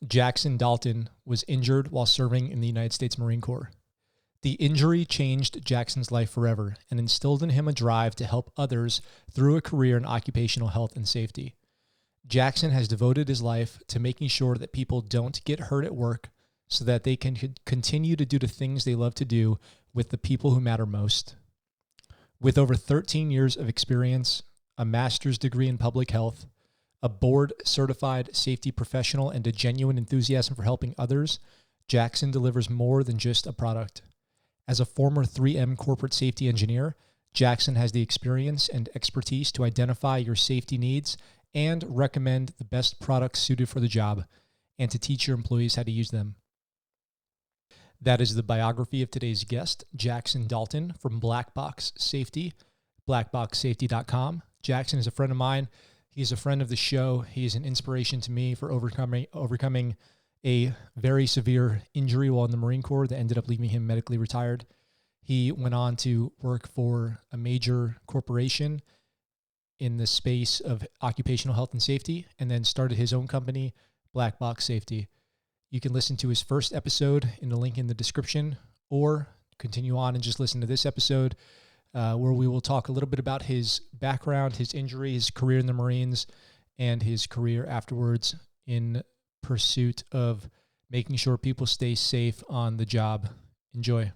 Jackson Dalton was injured while serving in the United States Marine Corps. The injury changed Jackson's life forever and instilled in him a drive to help others through a career in occupational health and safety. Jackson has devoted his life to making sure that people don't get hurt at work so that they can continue to do the things they love to do with the people who matter most. With over 13 years of experience, a master's degree in public health, a board-certified safety professional, and a genuine enthusiasm for helping others, Jackson delivers more than just a product. As a former 3M corporate safety engineer, Jackson has the experience and expertise to identify your safety needs and recommend the best products suited for the job, and to teach your employees how to use them. That is the biography of today's guest, Jackson Dalton from Black Box Safety, blackboxsafety.com. Jackson is a friend of mine. He's a friend of the show. He is an inspiration to me for overcoming a very severe injury while in the Marine Corps that ended up leaving him medically retired. He went on to work for a major corporation in the space of occupational health and safety, and then started his own company, Black Box Safety. You can listen to his first episode in the link in the description, or continue on and just listen to this episode where we will talk a little bit about his background, his injury, his career in the Marines, and his career afterwards in pursuit of making sure people stay safe on the job. Enjoy.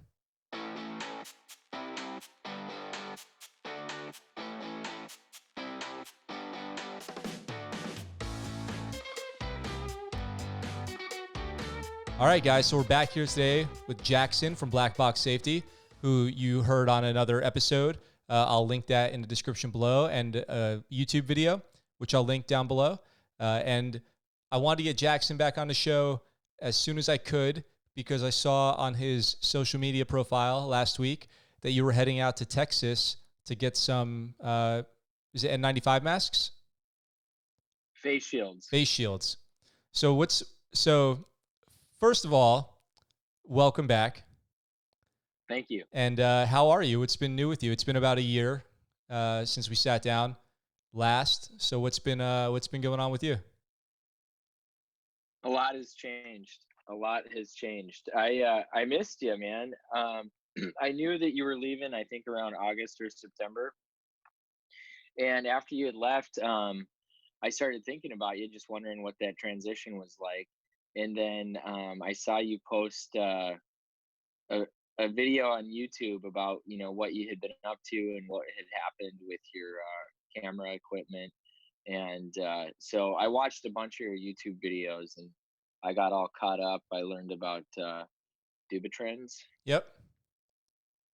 All right, guys, so we're back here today with Jackson from Black Box Safety, who you heard on another episode. I'll link that in the description below, and a YouTube video, which I'll link down below. And I wanted to get Jackson back on the show as soon as I could, because I saw on his social media profile last week that you were heading out to Texas to get some, is it N95 masks? Face shields. Face shields. So first of all, welcome back. Thank you. And how are you? What's been new with you? It's been about a year since we sat down last. So what's been going on with you? A lot has changed. I missed you, man. I knew that you were leaving, I think around August or September. And after you had left, I started thinking about you, just wondering what that transition was like. And then I saw you post a video on YouTube about, what you had been up to and what had happened with your camera equipment. And so I watched a bunch of your YouTube videos and I got all caught up. I learned about Dubitrends. Yep.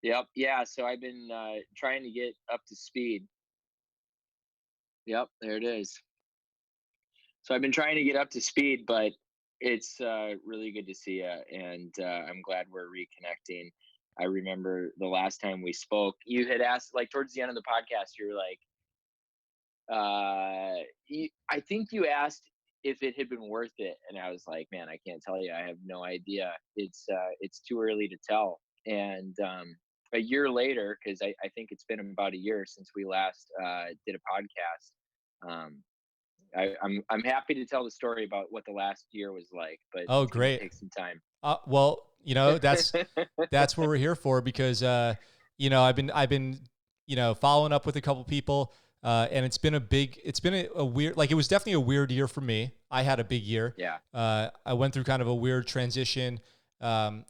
Yeah. So I've been trying to get up to speed. Yep. There it is. So I've been trying to get up to speed, but it's really good to see you, and I'm glad we're reconnecting. I remember the last time we spoke, you had asked, like towards the end of the podcast, you were like, I think you asked if it had been worth it, and I was like, man, I can't tell you. I have no idea. It's too early to tell. And a year later, because I think it's been about a year since we last did a podcast. I'm happy to tell the story about what the last year was like, but it's great. Take some time. Well, that's what we're here for, because I've been following up with a couple people, and it's been a weird, like, it was definitely a weird year for me. I had a big year. Yeah. I went through kind of a weird transition,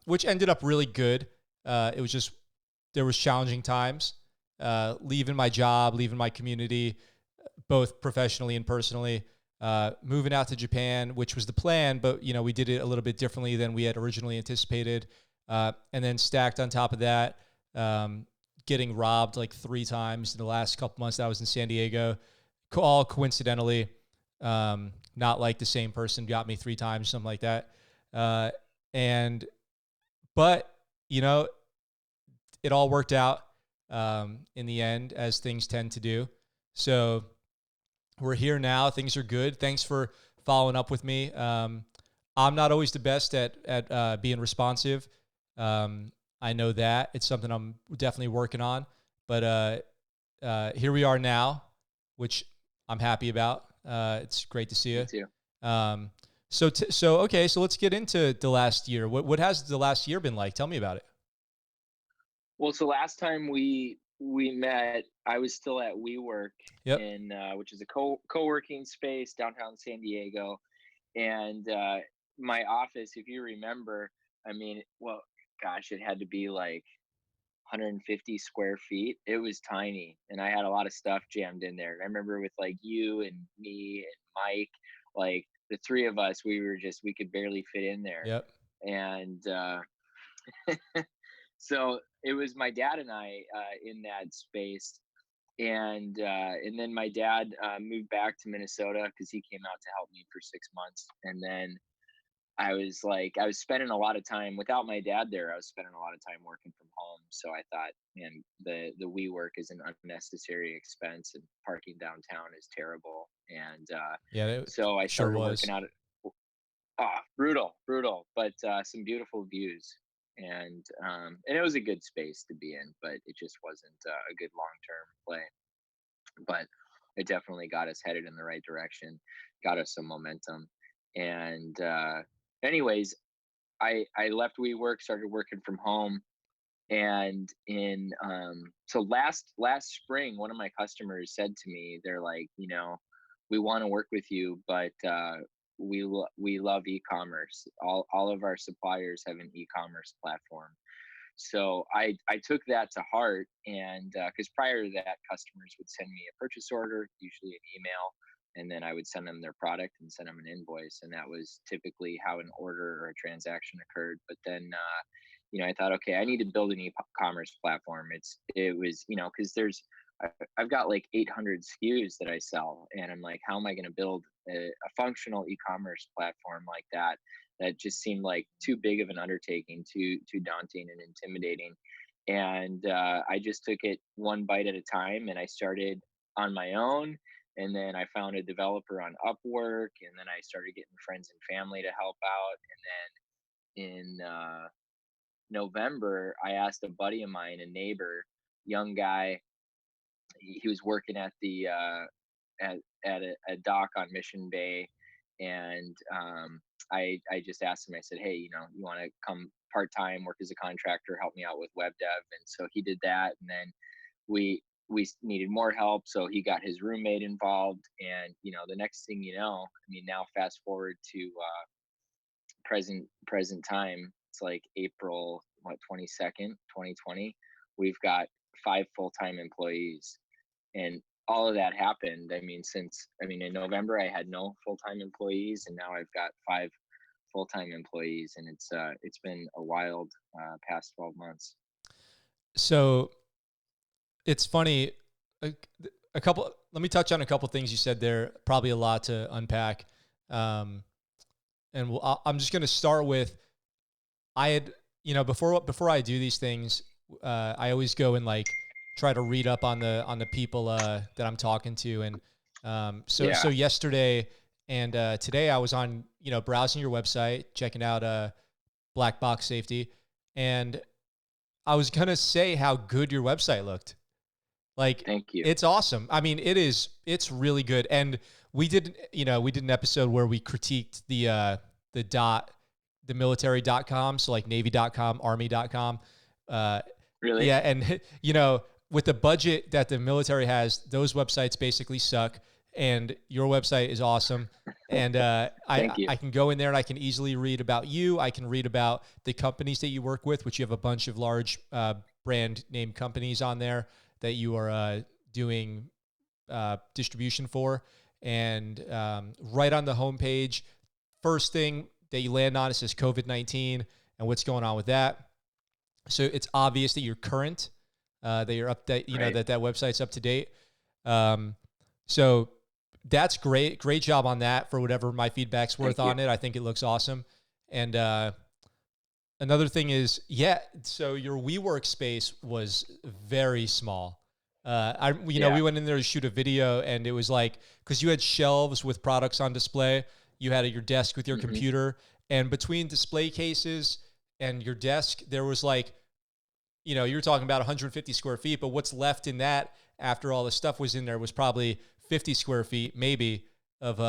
which ended up really good. It was just, there was challenging times, leaving my job, leaving my community, both professionally and personally, moving out to Japan, which was the plan, but we did it a little bit differently than we had originally anticipated. And then stacked on top of that, getting robbed like 3 times in the last couple months that I was in San Diego, all coincidentally, not like the same person got me 3 times, something like that. But it all worked out in the end, as things tend to do. So we're here now. Things are good. Thanks for following up with me. I'm not always the best at being responsive. I know that. It's something I'm definitely working on. But here we are now, which I'm happy about. It's great to see you. Me too. Okay, so let's get into the last year. What has the last year been like? Tell me about it. Well, so last time we met, I was still at WeWork Yep. in which is a co-working space downtown San Diego, and my office, if you remember, I mean, well, gosh, it had to be like 150 square feet. It was tiny, and I had a lot of stuff jammed in there. And I remember with like you and me and Mike, like the three of us, we could barely fit in there. Yep. And so it was my dad and I in that space. And then my dad moved back to Minnesota because he came out to help me for 6 months. And then I was spending a lot of time without my dad there. I was spending a lot of time working from home. So I thought, man, the WeWork is an unnecessary expense, and parking downtown is terrible. And Yeah, it so I sure started was. working out. Brutal, brutal, but some beautiful views, and it was a good space to be in, but it just wasn't a good long term play. But it definitely got us headed in the right direction, got us some momentum, and anyways, I left WeWork, started working from home, and in so last spring, one of my customers said to me, they're like, we want to work with you, but we love e-commerce. All of our suppliers have an e-commerce platform. So I took that to heart, and because prior to that, customers would send me a purchase order, usually an email, and then I would send them their product and send them an invoice, and that was typically how an order or a transaction occurred. But then I thought, okay, I need to build an e-commerce platform. It was, because I've got like 800 SKUs that I sell, and I'm like, how am I going to build a functional e-commerce platform like that? That just seemed like too big of an undertaking, too daunting and intimidating. And I just took it one bite at a time, and I started on my own. And then I found a developer on Upwork, and then I started getting friends and family to help out. And then in November, I asked a buddy of mine, a neighbor, young guy. He was working at the at a dock on Mission Bay, and I just asked him. I said, "Hey, you want to come part time, work as a contractor, help me out with web dev?" And so he did that, and then we needed more help, so he got his roommate involved, and the next thing you know, I mean, now fast forward to present time. It's like April 22nd, 2020. We've got 5 full-time employees, and all of that happened. I mean, in November I had no full-time employees, and now I've got 5 full-time employees, and it's been a wild past 12 months. So it's funny. A, a couple. Let me touch on a couple things you said there. Probably a lot to unpack. And I'm just going to start with, I had, before I do these things, I always go and like try to read up on the people that I'm talking to. And so Yeah. yesterday and today I was on, browsing your website, checking out Black Box Safety. And I was going to say how good your website looked. Like, Thank you. it's awesome. I mean, it's really good. And we did an episode where we critiqued the military.com. So like Navy.com, Army.com. Really? Yeah. And, with the budget that the military has, those websites basically suck. And your website is awesome. And Thank you. I can go in there and I can easily read about you. I can read about the companies that you work with, which you have a bunch of large brand name companies on there that you are doing distribution for. And right on the homepage, first thing that you land on, it says COVID-19 and what's going on with that. So it's obvious that you're current, that you're update, Right. that website's up to date. So that's great. Great job on that for whatever my feedback's worth Thank you. on it. I think it looks awesome. And another thing is, so your WeWork space was very small. We Yeah. went in there to shoot a video, and it was like, because you had shelves with products on display, you had your desk with your Hmm. computer, and between display cases and your desk, there was like, you were talking about 150 square feet, but what's left in that after all the stuff was in there was probably 50 square feet, maybe, of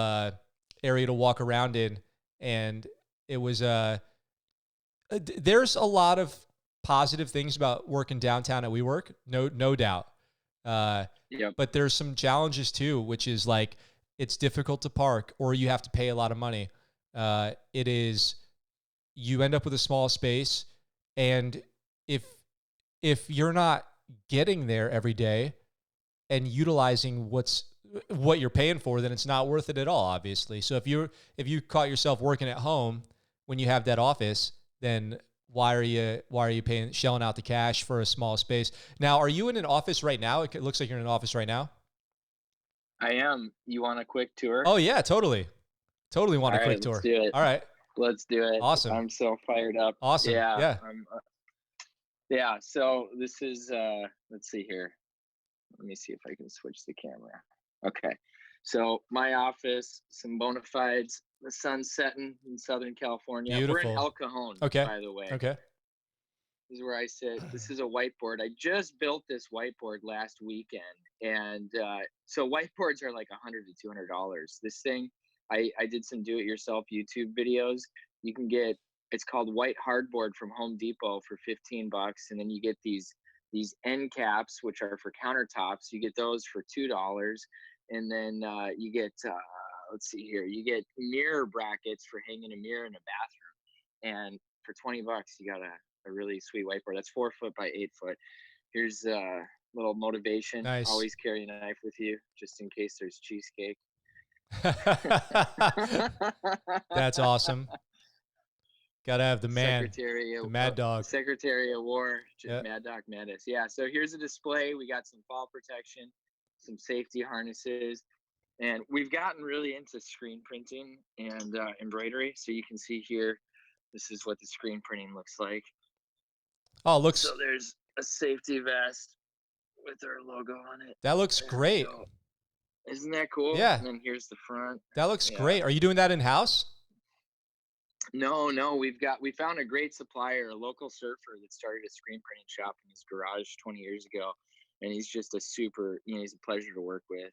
area to walk around in. and it was there's a lot of positive things about working downtown at WeWork, no doubt. Yep. But there's some challenges too, which is like it's difficult to park, or you have to pay a lot of money. You end up with a small space, and if you're not getting there every day and utilizing what you're paying for, then it's not worth it at all, obviously. So if you caught yourself working at home when you have that office, then why are you shelling out the cash for a small space? Now, are you in an office right now? It looks like you're in an office right now. I am. You want a quick tour? Oh yeah, totally want a quick tour. Let's do it. All right. Let's do it. Awesome. I'm so fired up. Awesome. Yeah. Yeah. So this is, let's see here. Let me see if I can switch the camera. Okay. So my office, some bona fides, the sun's setting in Southern California. Beautiful. We're in El Cajon, okay. by the way. Okay. This is where I sit. This is a whiteboard. I just built this whiteboard last weekend. And so whiteboards are like $100 to $200. This thing, I did some do-it-yourself YouTube videos. You can get, it's called white hardboard from Home Depot for $15, and then you get these end caps, which are for countertops. You get those for $2, and then you get let's see here, you get mirror brackets for hanging a mirror in a bathroom, and for $20 you got a really sweet whiteboard that's 4 foot by 8 foot. Here's a little motivation. Nice. Always carry a knife with you just in case there's cheesecake. That's awesome. Gotta have the man, the Mad Dog. Secretary of War, Mad Dog Mattis. Yeah, so here's a display. We got some fall protection, some safety harnesses, and we've gotten really into screen printing and embroidery. So you can see here, this is what the screen printing looks like. Oh, looks. So there's a safety vest with our logo on it. That looks great. Isn't that cool? Yeah. And then here's the front. That looks great. Are you doing that in-house? No, we found a great supplier, a local surfer that started a screen printing shop in his garage 20 years ago, and he's just he's a pleasure to work with.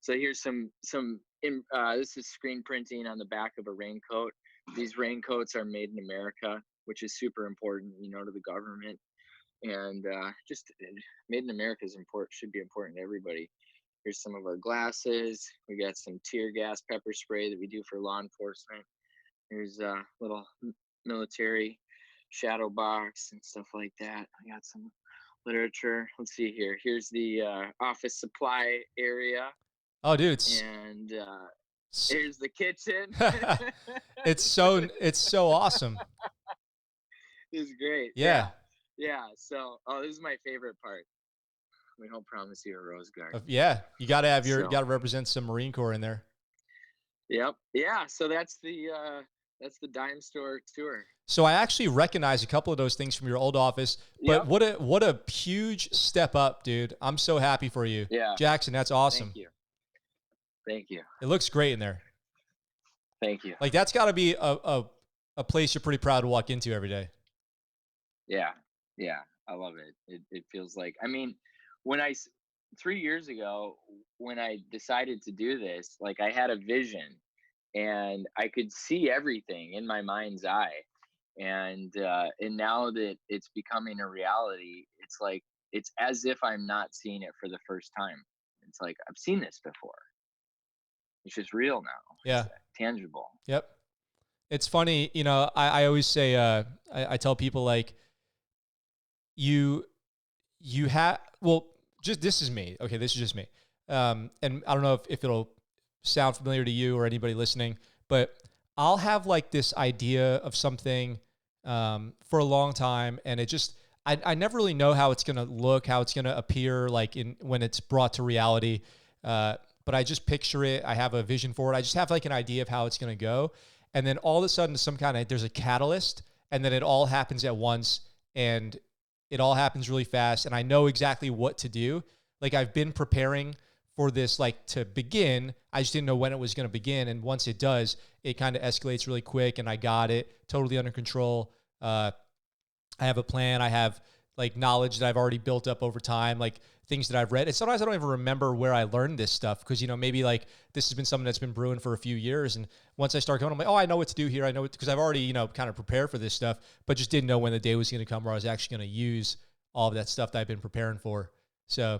So here's this is screen printing on the back of a raincoat. These raincoats are made in America, which is super important, to the government, and just made in America should be important to everybody. Here's some of our glasses. We got some tear gas pepper spray that we do for law enforcement. Here's a little military shadow box and stuff like that. I got some literature. Let's see here. Here's the office supply area. Oh, dude. And here's the kitchen. It's so awesome. It's great. Yeah. So, this is my favorite part. We don't promise you a rose garden. Yeah. You got to got to represent some Marine Corps in there. Yep. Yeah. So that's the dime store tour. So I actually recognize a couple of those things from your old office, but what a huge step up, dude. I'm so happy for you. Yeah. Jackson, that's awesome. Thank you. It looks great in there. Thank you. Like that's got to be a place you're pretty proud to walk into every day. Yeah. I love it. It feels like, 3 years ago, when I decided to do this, like I had a vision and I could see everything in my mind's eye. And now that it's becoming a reality, it's like, it's as if I'm not seeing it for the first time. It's like, I've seen this before. It's just real now. Yeah. It's tangible. Yep. It's funny, I always say, I tell people like, you have, this is me. Okay. This is just me. And I don't know if it'll sound familiar to you or anybody listening, but I'll have like this idea of something, for a long time. And it just, I never really know how it's going to look, how it's going to appear like when it's brought to reality. But I just picture it. I have a vision for it. I just have like an idea of how it's going to go. And then all of a sudden there's a catalyst, and then it all happens at once, and it all happens really fast. And I know exactly what to do. Like I've been preparing for this, like to begin. I just didn't know when it was going to begin. And once it does, it kind of escalates really quick, and I got it totally under control. I have a plan. I have like knowledge that I've already built up over time, like things that I've read. And sometimes I don't even remember where I learned this stuff because, maybe like this has been something that's been brewing for a few years. And once I start going, I'm like, oh, I know what to do here. I know it because I've already, kind of prepared for this stuff, but just didn't know when the day was going to come where I was actually going to use all of that stuff that I've been preparing for. So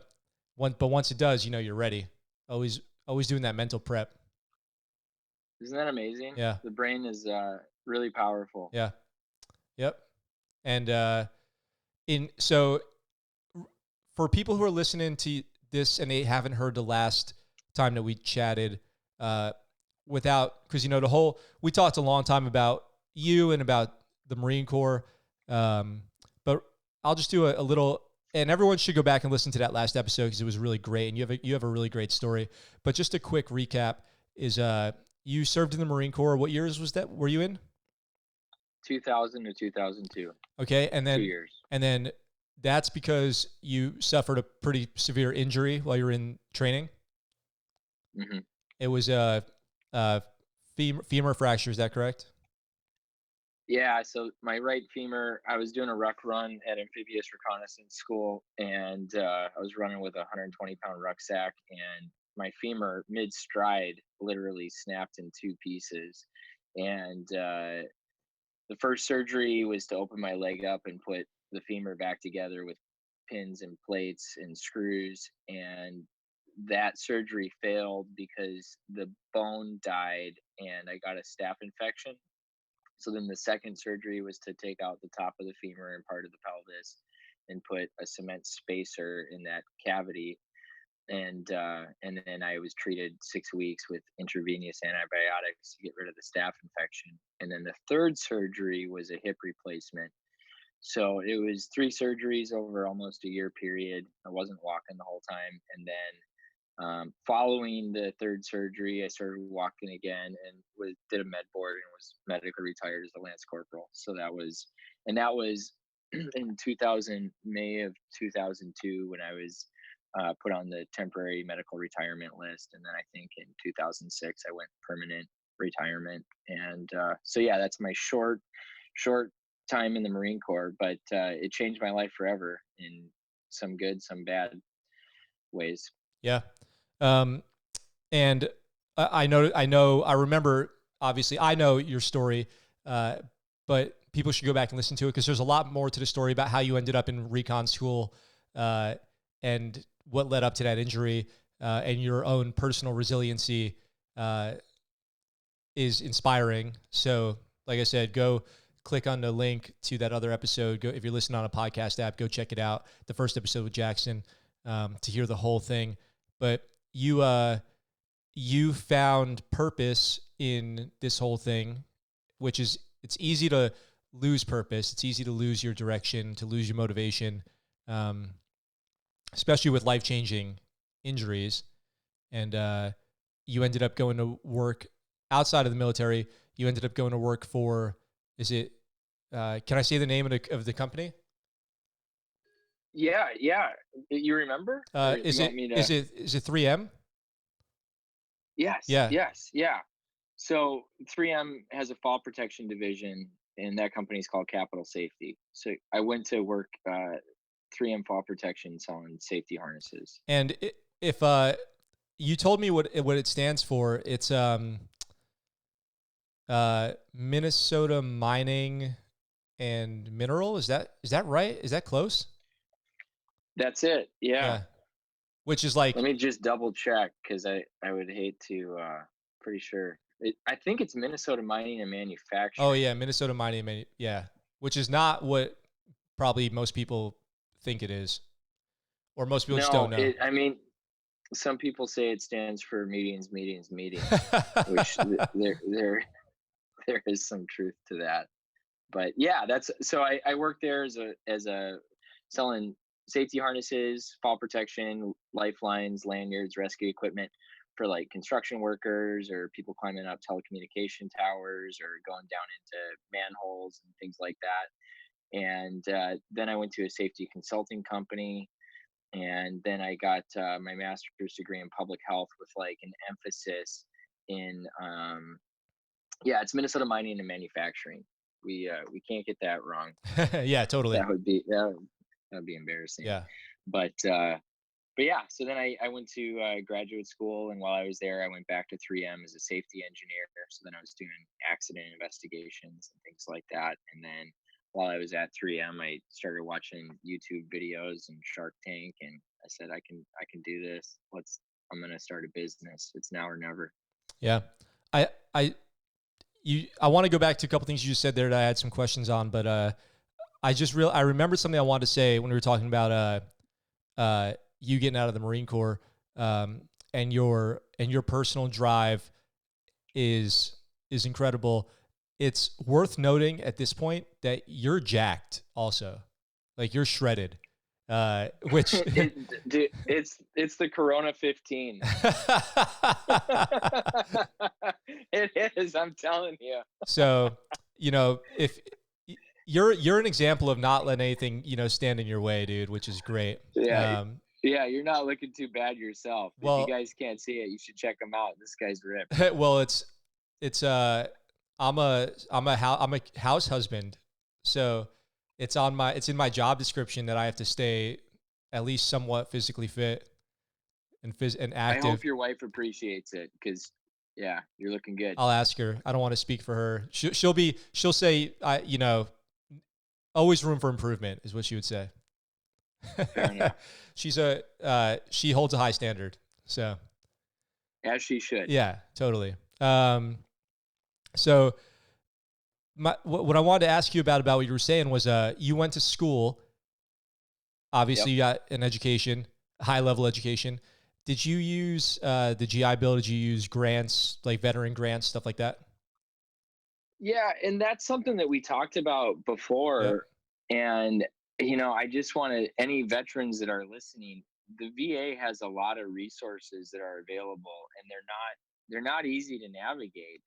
once it does, you're ready. Always doing that mental prep. Isn't that amazing? Yeah. The brain is really powerful. Yeah. Yep. And so for people who are listening to this and they haven't heard the last time that we chatted, we talked a long time about you and about the Marine Corps. But I'll just do a little, and everyone should go back and listen to that last episode because it was really great. And you have a really great story, but just a quick recap is, you served in the Marine Corps. What years were you in? 2000 to 2002. Okay. And then 2 years. And then that's because you suffered a pretty severe injury while you were in training. Mm-hmm. It was a femur fracture. Is that correct? Yeah. So my right femur, I was doing a ruck run at amphibious reconnaissance school, and I was running with a 120-pound rucksack, and my femur mid-stride literally snapped in two pieces. And the first surgery was to open my leg up and put the femur back together with pins and plates and screws. And that surgery failed because the bone died and I got a staph infection. So then the second surgery was to take out the top of the femur and part of the pelvis and put a cement spacer in that cavity. And then I was treated 6 weeks with intravenous antibiotics to get rid of the staph infection. And then the third surgery was a hip replacement. So it was 3 surgeries over almost a year period. I wasn't walking the whole time. And then following the third surgery, I started walking again and did a med board and was medically retired as a Lance Corporal. So that was in May of 2002 when I was put on the temporary medical retirement list. And then I think in 2006, I went permanent retirement. And so, yeah, that's my short time in the Marine Corps, but it changed my life forever in some good, some bad ways. Yeah. And I remember, obviously I know your story, but people should go back and listen to it because there's a lot more to the story about how you ended up in recon school, and what led up to that injury, and your own personal resiliency, is inspiring. So like I said, go click on the link to that other episode. Go, if you're listening on a podcast app, go check it out. The first episode with Jackson, to hear the whole thing. But you found purpose in this whole thing, which is, it's easy to lose purpose. It's easy to lose your direction, to lose your motivation, especially with life-changing injuries. And you ended up going to work outside of the military. You ended up going to work for, can I say the name of the company? Yeah. You remember? Is it 3M? Yes. Yeah. Yes. Yeah. So 3M has a fall protection division, and that company is called Capital Safety. So I went to work 3M fall protection selling safety harnesses. And if you told me what it stands for, it's Minnesota Mining and Mineral. Is that right? Is that close? That's it. Yeah. Which is like, let me just double check because I would hate to. Pretty sure. I think it's Minnesota Mining and Manufacturing. Oh yeah, Minnesota Mining and which is not what probably most people think it is, or most people just don't know. I mean, some people say it stands for meetings, which there is some truth to that. But yeah, that's so I worked there as a selling safety harnesses, fall protection, lifelines, lanyards, rescue equipment for like construction workers or people climbing up telecommunication towers or going down into manholes and things like that. And then I went to a safety consulting company, and then I got my master's degree in public health with like an emphasis in it's Minnesota Mining and Manufacturing. We can't get that wrong. Yeah, totally. That would be That'd be embarrassing. Yeah. But uh, but yeah, so then I went to graduate school, and while I was there, I went back to 3M as a safety engineer. So then I was doing accident investigations and things like that. And then while I was at 3M, I started watching YouTube videos and Shark Tank, and I said, I can do this. I'm gonna start a business. It's now or never. Yeah. I, I, I want to go back to a couple things you just said there that I had some questions on, but, I remembered something I wanted to say when we were talking about, you getting out of the Marine Corps, and your personal drive is incredible. It's worth noting at this point that you're jacked also, like you're shredded, which Dude, it's the Corona 15. It is. I'm telling you. so, if you're an example of not letting anything, stand in your way, dude, which is great. Yeah, yeah. You're not looking too bad yourself. If you Well, guys can't see it, you should check him out. This guy's ripped. well, it's I'm a house husband, so it's in my job description that I have to stay at least somewhat physically fit and I active. hope your wife appreciates it, because yeah, you're looking good. I'll ask her. I don't want to speak for her. She'll say, always room for improvement is what she would say. Fair enough. She holds a high standard. So As she should. yeah, totally. So what I wanted to ask you about what you were saying was, you went to school. Obviously, Yep. you got an education, high level education. Did you use the GI Bill? Did you use grants, like veteran grants, stuff like that? Yeah, and that's something that we talked about Yep. before. And I just want to, any veterans that are listening, the VA has a lot of resources that are available, and they're not easy to navigate.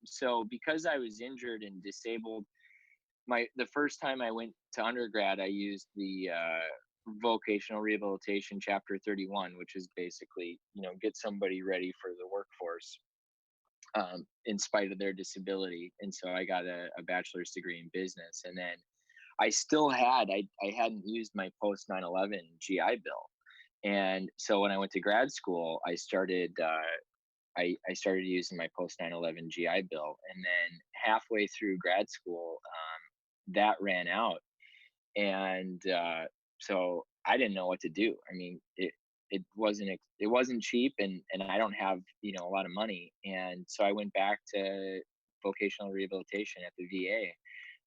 So because I was injured and disabled, the first time I went to undergrad, I used the vocational rehabilitation chapter 31, which is basically, get somebody ready for the workforce, in spite of their disability. And so I got a bachelor's degree in business. And then I hadn't used my post 9/11 GI Bill. And so when I went to grad school, I started using my post 9/11 GI Bill. And then halfway through grad school, that ran out. And so I didn't know what to do. I mean, it wasn't cheap, and I don't have, a lot of money. And so I went back to vocational rehabilitation at the VA,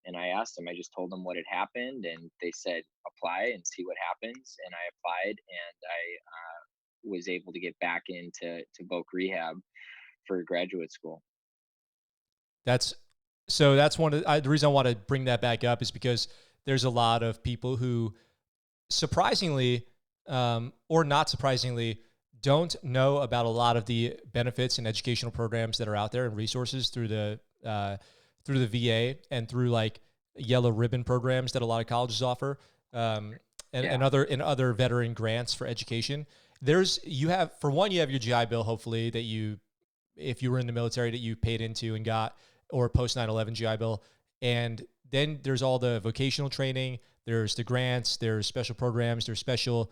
and I asked them. I just told them what had happened, and they said apply and see what happens. And I applied, and I was able to get back into voc rehab for graduate school. That's that's the reason I want to bring that back up is because there's a lot of people who surprisingly, or not surprisingly, don't know about a lot of the benefits and educational programs that are out there and resources through the VA and through like yellow ribbon programs that a lot of colleges offer, and Yeah. other veteran grants for education. You have your GI Bill, hopefully, that you, if you were in the military, that you paid into and got, or post 9/11 GI Bill. And then there's all the vocational training, there's the grants, there's special programs, there's special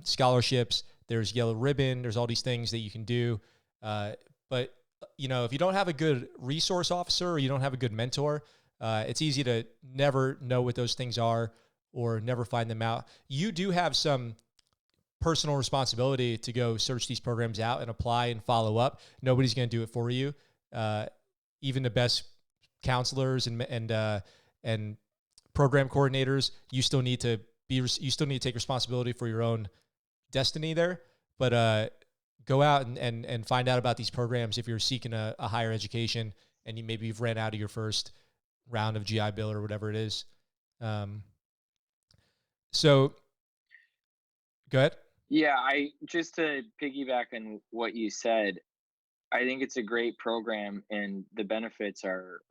scholarships, there's yellow ribbon, there's all these things that you can do. But if you don't have a good resource officer or you don't have a good mentor, it's easy to never know what those things are or never find them out. You do have some personal responsibility to go search these programs out and apply and follow up. Nobody's going to do it for you. Even the best counselors and program coordinators, you still need to take responsibility for your own destiny there. But go out and find out about these programs if you're seeking a higher education and you've ran out of your first round of GI Bill or whatever it is. So go ahead. Yeah, I just to piggyback on what you said, I think it's a great program, and the benefits are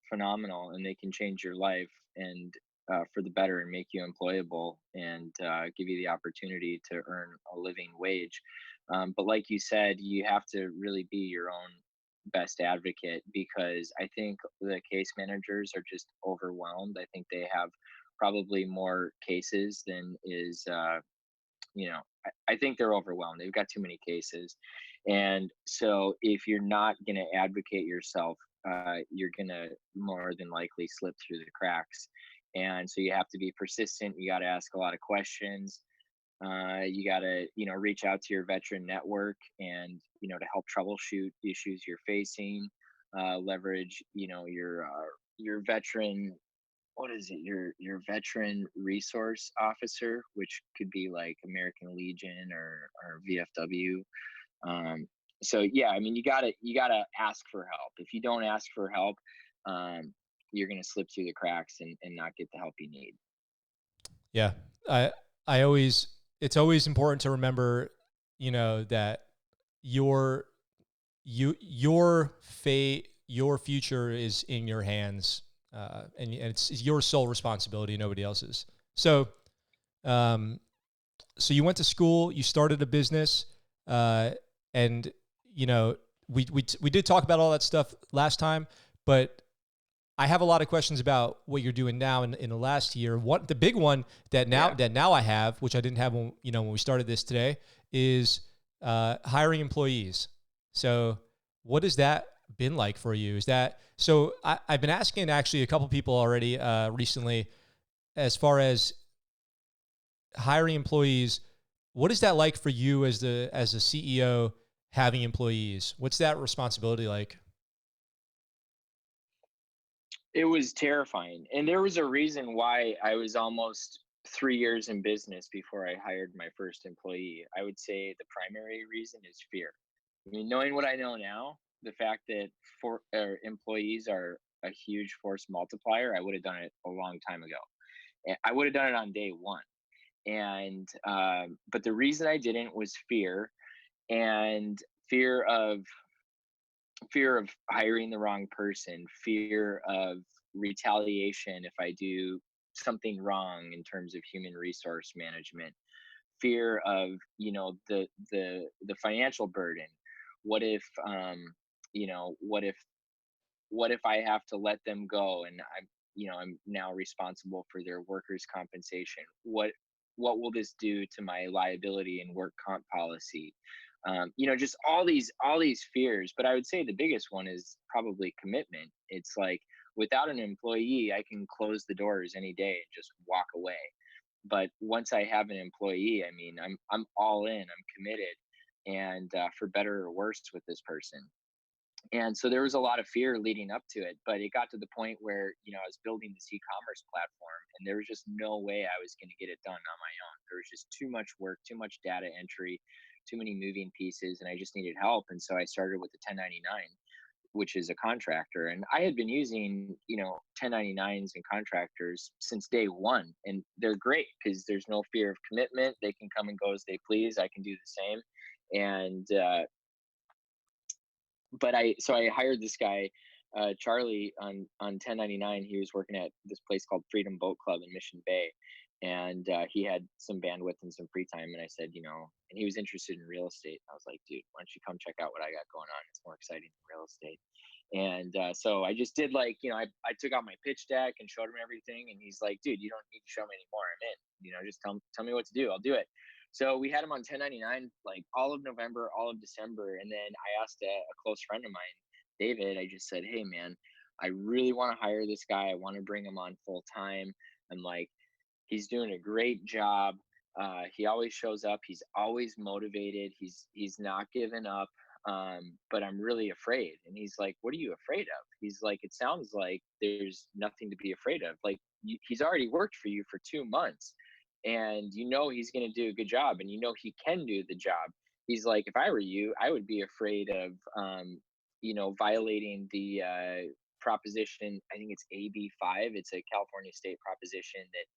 phenomenal, and they can change your life, and for the better, and make you employable, and give you the opportunity to earn a living wage. But like you said, you have to really be your own best advocate, because I think the case managers are just overwhelmed. I think they have probably more cases than is, I think they're overwhelmed. They've got too many cases. And so if you're not going to advocate yourself, you're going to more than likely slip through the cracks. And so you have to be persistent. You got to ask a lot of questions. You got to, reach out to your veteran network and, to help troubleshoot issues you're facing. Leverage, your veteran, what is it, your veteran resource officer, which could be like American Legion or VFW. um, so yeah, I mean, you gotta ask for help. If you don't ask for help, um, you're gonna slip through the cracks and not get the help you need. Yeah. I I always it's always important to remember, that your your fate, your future is in your hands. And it's your sole responsibility, nobody else's. So, um, so you went to school, you started a business, uh, and you know, we did talk about all that stuff last time, but I have a lot of questions about what you're doing now in the last year. What the big one Yeah. that now I have, which I didn't have when we started this today, is hiring employees. So what has that been like for you? Is that so? I've been asking actually a couple people already recently, as far as hiring employees. What is that like for you as a CEO having employees? What's that responsibility like? It was terrifying. And there was a reason why I was almost 3 years in business before I hired my first employee. I would say the primary reason is fear. I mean, knowing what I know now, the fact that employees are a huge force multiplier, I would have done it a long time ago. And I would have done it on day one. And but the reason I didn't was fear, and fear of fear of hiring the wrong person, fear of retaliation if I do something wrong in terms of human resource management, fear of, the financial burden. What if, you know, what if what if I have to let them go and I'm now responsible for their workers' compensation? What will this do to my liability and work comp policy? Just all these fears. But I would say the biggest one is probably commitment. It's like without an employee, I can close the doors any day and just walk away. But once I have an employee, I mean, I'm all in. I'm committed, and for better or worse with this person. And so there was a lot of fear leading up to it, but it got to the point where, I was building this e-commerce platform and there was just no way I was going to get it done on my own. There was just too much work, too much data entry, too many moving pieces, and I just needed help. And so I started with the 1099, which is a contractor. And I had been using, 1099s and contractors since day one. And they're great because there's no fear of commitment. They can come and go as they please. I can do the same. And I hired this guy, Charlie, on 1099. He was working at this place called Freedom Boat Club in Mission Bay, and he had some bandwidth and some free time. And I said, and he was interested in real estate. I was like, dude, why don't you come check out what I got going on? It's more exciting than real estate. And so I just did, like, I took out my pitch deck and showed him everything. And he's like, dude, you don't need to show me anymore. I'm in. Just tell me what to do. I'll do it. So we had him on 1099 like all of November, all of December. And then I asked a close friend of mine, David, I just said, hey, man, I really want to hire this guy. I want to bring him on full time. I'm like, he's doing a great job. He always shows up. He's always motivated. He's not giving up. But I'm really afraid. And he's like, what are you afraid of? He's like, it sounds like there's nothing to be afraid of. Like, he's already worked for you for 2 months, and he's going to do a good job, and he can do the job. He's like, if I were you, I would be afraid of violating the proposition. I think it's AB 5. It's a California state proposition that,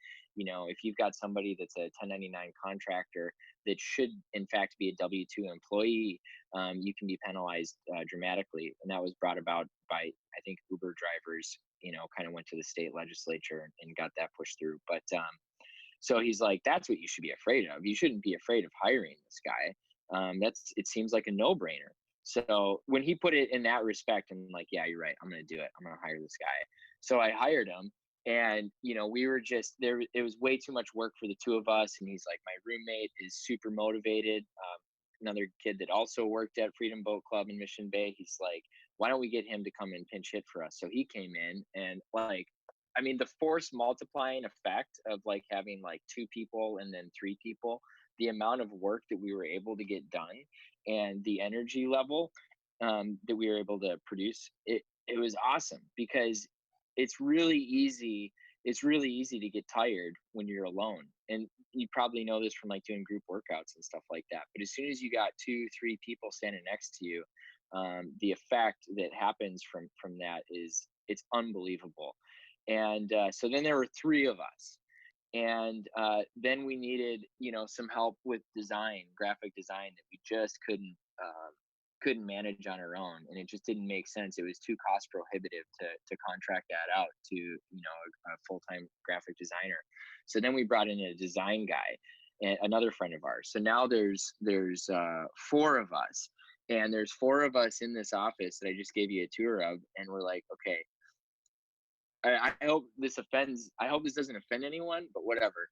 if you've got somebody that's a 1099 contractor that should in fact be a W-2 employee, you can be penalized dramatically. And that was brought about by, I think, Uber drivers, kind of went to the state legislature and got that pushed through. But so he's like, that's what you should be afraid of. You shouldn't be afraid of hiring this guy. It seems like a no-brainer. So when he put it in that respect, I'm like, yeah, you're right. I'm going to do it. I'm going to hire this guy. So I hired him, And we were just there. It was way too much work for the two of us. And he's like, my roommate is super motivated. Another kid that also worked at Freedom Boat Club in Mission Bay, he's like, why don't we get him to come and pinch hit for us? So he came in, and like, I mean, the force multiplying effect of like having like two people and then three people, the amount of work that we were able to get done and the energy level that we were able to produce, it was awesome. Because it's really easy it's really easy to get tired when you're alone. And you probably know this from like doing group workouts and stuff like that. But as soon as you got two, three people standing next to you, the effect that happens from that it's unbelievable. And so then there were three of us, and then we needed some help with graphic design, that we just couldn't manage on our own, and it just didn't make sense. It was too cost prohibitive to contract that out to a full-time graphic designer. So then we brought in a design guy, and another friend of ours. So now there's four of us, and there's four of us in this office that I just gave you a tour of, and we're like, okay, I hope this doesn't offend anyone, but whatever.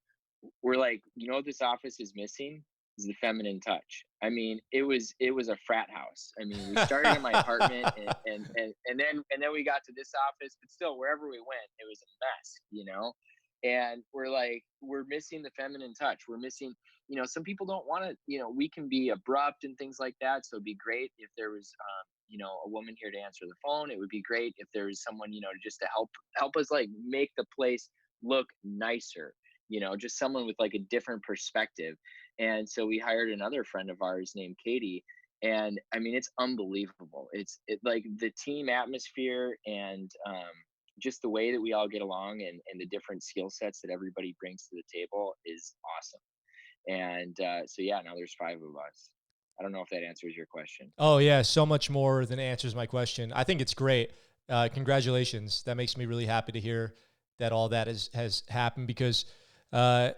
We're like, what this office is missing is the feminine touch. I mean, it was a frat house. I mean, we started in my apartment, and then we got to this office, but still, wherever we went, it was a mess. And we're like, we're missing the feminine touch. We're missing, some people don't want to, we can be abrupt and things like that. So it'd be great if there was a woman here to answer the phone. It would be great if there was someone, just to help us like make the place look nicer, just someone with like a different perspective. And so we hired another friend of ours named Katie. And I mean, it's unbelievable. Like the team atmosphere, and just the way that we all get along, and the different skill sets that everybody brings to the table is awesome. And so yeah, now there's five of us. I don't know if that answers your question. Oh yeah, so much more than answers my question. I think it's great. Congratulations. That makes me really happy to hear that all that has happened, because uh,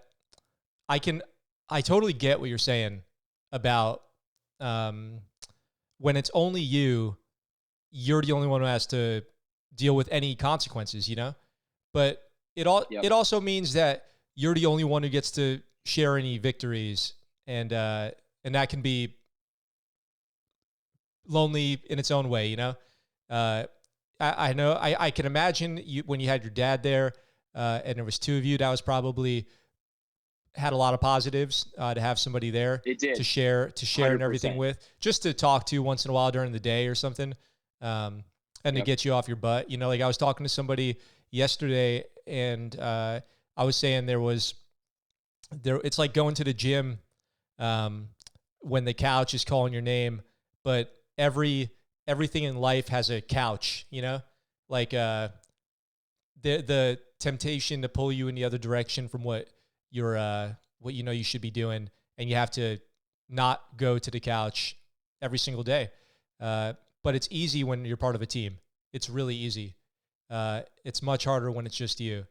I totally get what you're saying about um, when it's only you're the only one who has to deal with any consequences, But Yep. it also means that you're the only one who gets to share any victories, and that can be lonely in its own way, Uh, I know I can imagine you when you had your dad there, and there was two of you. That was probably had a lot of positives to have somebody there It to did. share and everything 100%. with, just to talk to once in a while during the day or something, and to Yep. get you off your butt. Like I was talking to somebody yesterday, and I was saying it's like going to the gym um, when the couch is calling your name, but everything in life has a couch, like the temptation to pull you in the other direction from what what you should be doing, and you have to not go to the couch every single day. But it's easy when you're part of a team. It's really easy. It's much harder when it's just you.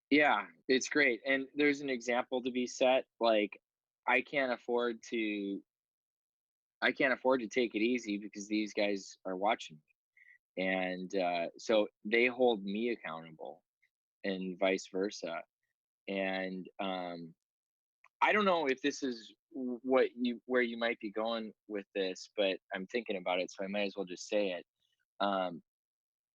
Yeah, it's great. And there's an example to be set. Like, I can't afford to I can't afford to take it easy, because these guys are watching me. And so they hold me accountable, and vice versa. And I don't know if this is where you might be going with this, but I'm thinking about it, so I might as well just say it. Um,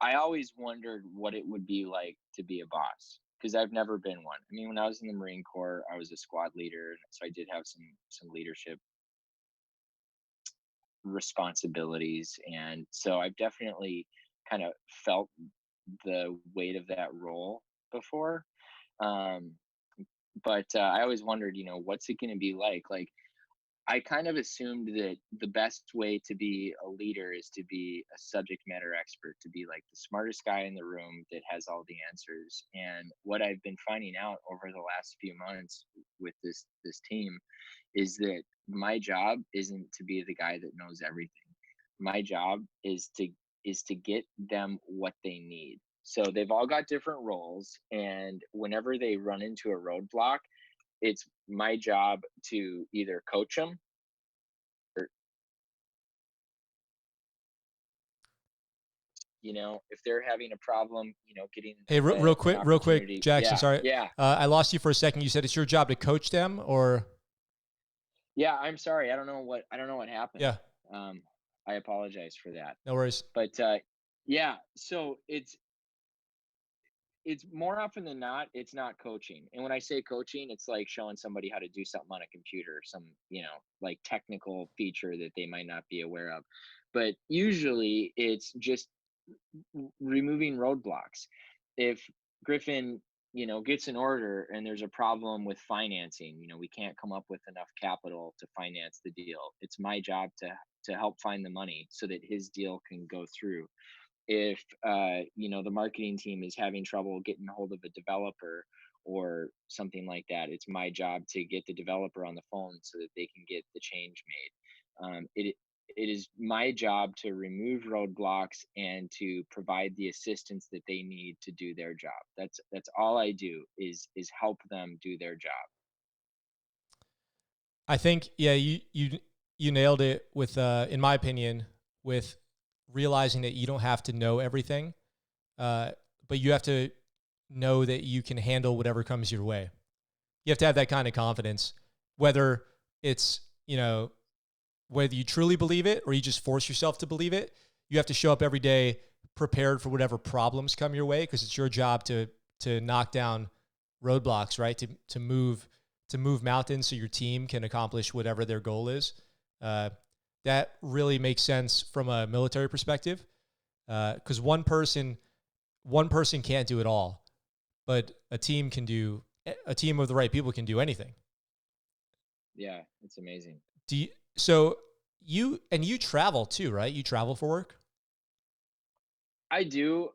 I always wondered what it would be like to be a boss, because I've never been one. I mean, when I was in the Marine Corps, I was a squad leader, so I did have some leadership responsibilities, and so I've definitely kind of felt the weight of that role before. Um, but I always wondered, what's it going to be like? Like, I kind of assumed that the best way to be a leader is to be a subject matter expert, to be like the smartest guy in the room that has all the answers. And what I've been finding out over the last few months with this team is that my job isn't to be the guy that knows everything. My job is to get them what they need. So they've all got different roles, and whenever they run into a roadblock, it's my job to either coach them or if they're having a problem, getting Hey, real an quick, opportunity. Jackson. Yeah. Sorry, Yeah. I lost you for a second. You said it's your job to coach them, or Yeah. I'm sorry. I don't know what happened. yeah, Um, I apologize for that. no worries. But yeah, so it's more often than not, it's not coaching. And when I say coaching, it's like showing somebody how to do something on a computer, some, like technical feature that they might not be aware of. But usually it's just removing roadblocks. If Griffin, gets an order and there's a problem with financing, we can't come up with enough capital to finance the deal. It's my job to help find the money so that his deal can go through. If the marketing team is having trouble getting a hold of a developer or something like that, it's my job to get the developer on the phone so that they can get the change made. It is my job to remove roadblocks and to provide the assistance that they need to do their job. That's all I do is help them do their job. I think yeah, you nailed it with in my opinion, with realizing that you don't have to know everything, but you have to know that you can handle whatever comes your way. You have to have that kind of confidence, whether it's, whether you truly believe it or you just force yourself to believe it. You have to show up every day prepared for whatever problems come your way, because it's your job to knock down roadblocks, right? To move mountains so your team can accomplish whatever their goal is. That really makes sense from a military perspective, because one person can't do it all, but a team of the right people can do anything. Yeah, it's amazing. So you travel too, right? You travel for work? I do.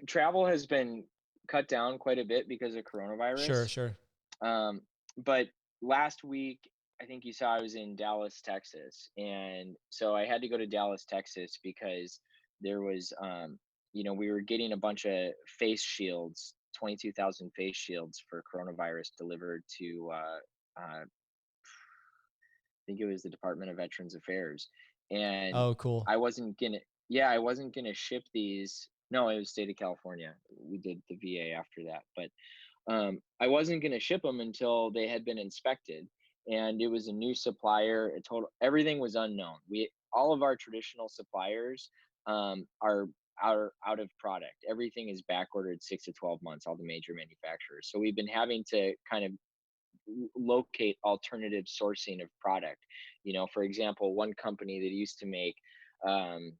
Travel has been cut down quite a bit because of Sure, coronavirus. sure. Um, but last week, I think you saw I was in Dallas, Texas, and so I had to go to Dallas, Texas because there was, we were getting a bunch of face shields, 22,000 face shields for coronavirus delivered to, I think it was the Department of Veterans Affairs, and Oh, cool. I wasn't gonna, yeah, I wasn't gonna ship these. No, it was state of California. We did the VA after that, but I wasn't going to ship them until they had been inspected, and it was a new supplier. Everything was unknown. All of our traditional suppliers are out of product. Everything is back ordered 6 to 12 months. All the major manufacturers. So we've been having to kind of locate alternative sourcing of product. For example, one company that used to make um,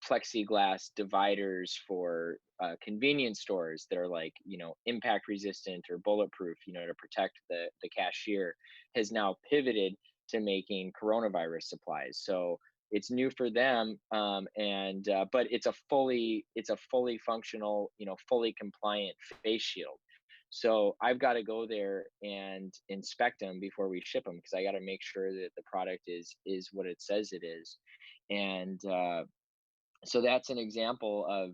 plexiglass dividers for convenience stores that are like, impact resistant or bulletproof, to protect the cashier, has now pivoted to making coronavirus supplies. So it's new for them, and but it's a fully functional, fully compliant face shield. So I've got to go there and inspect them before we ship them, because I got to make sure that the product is what it says it is. And so that's an example of,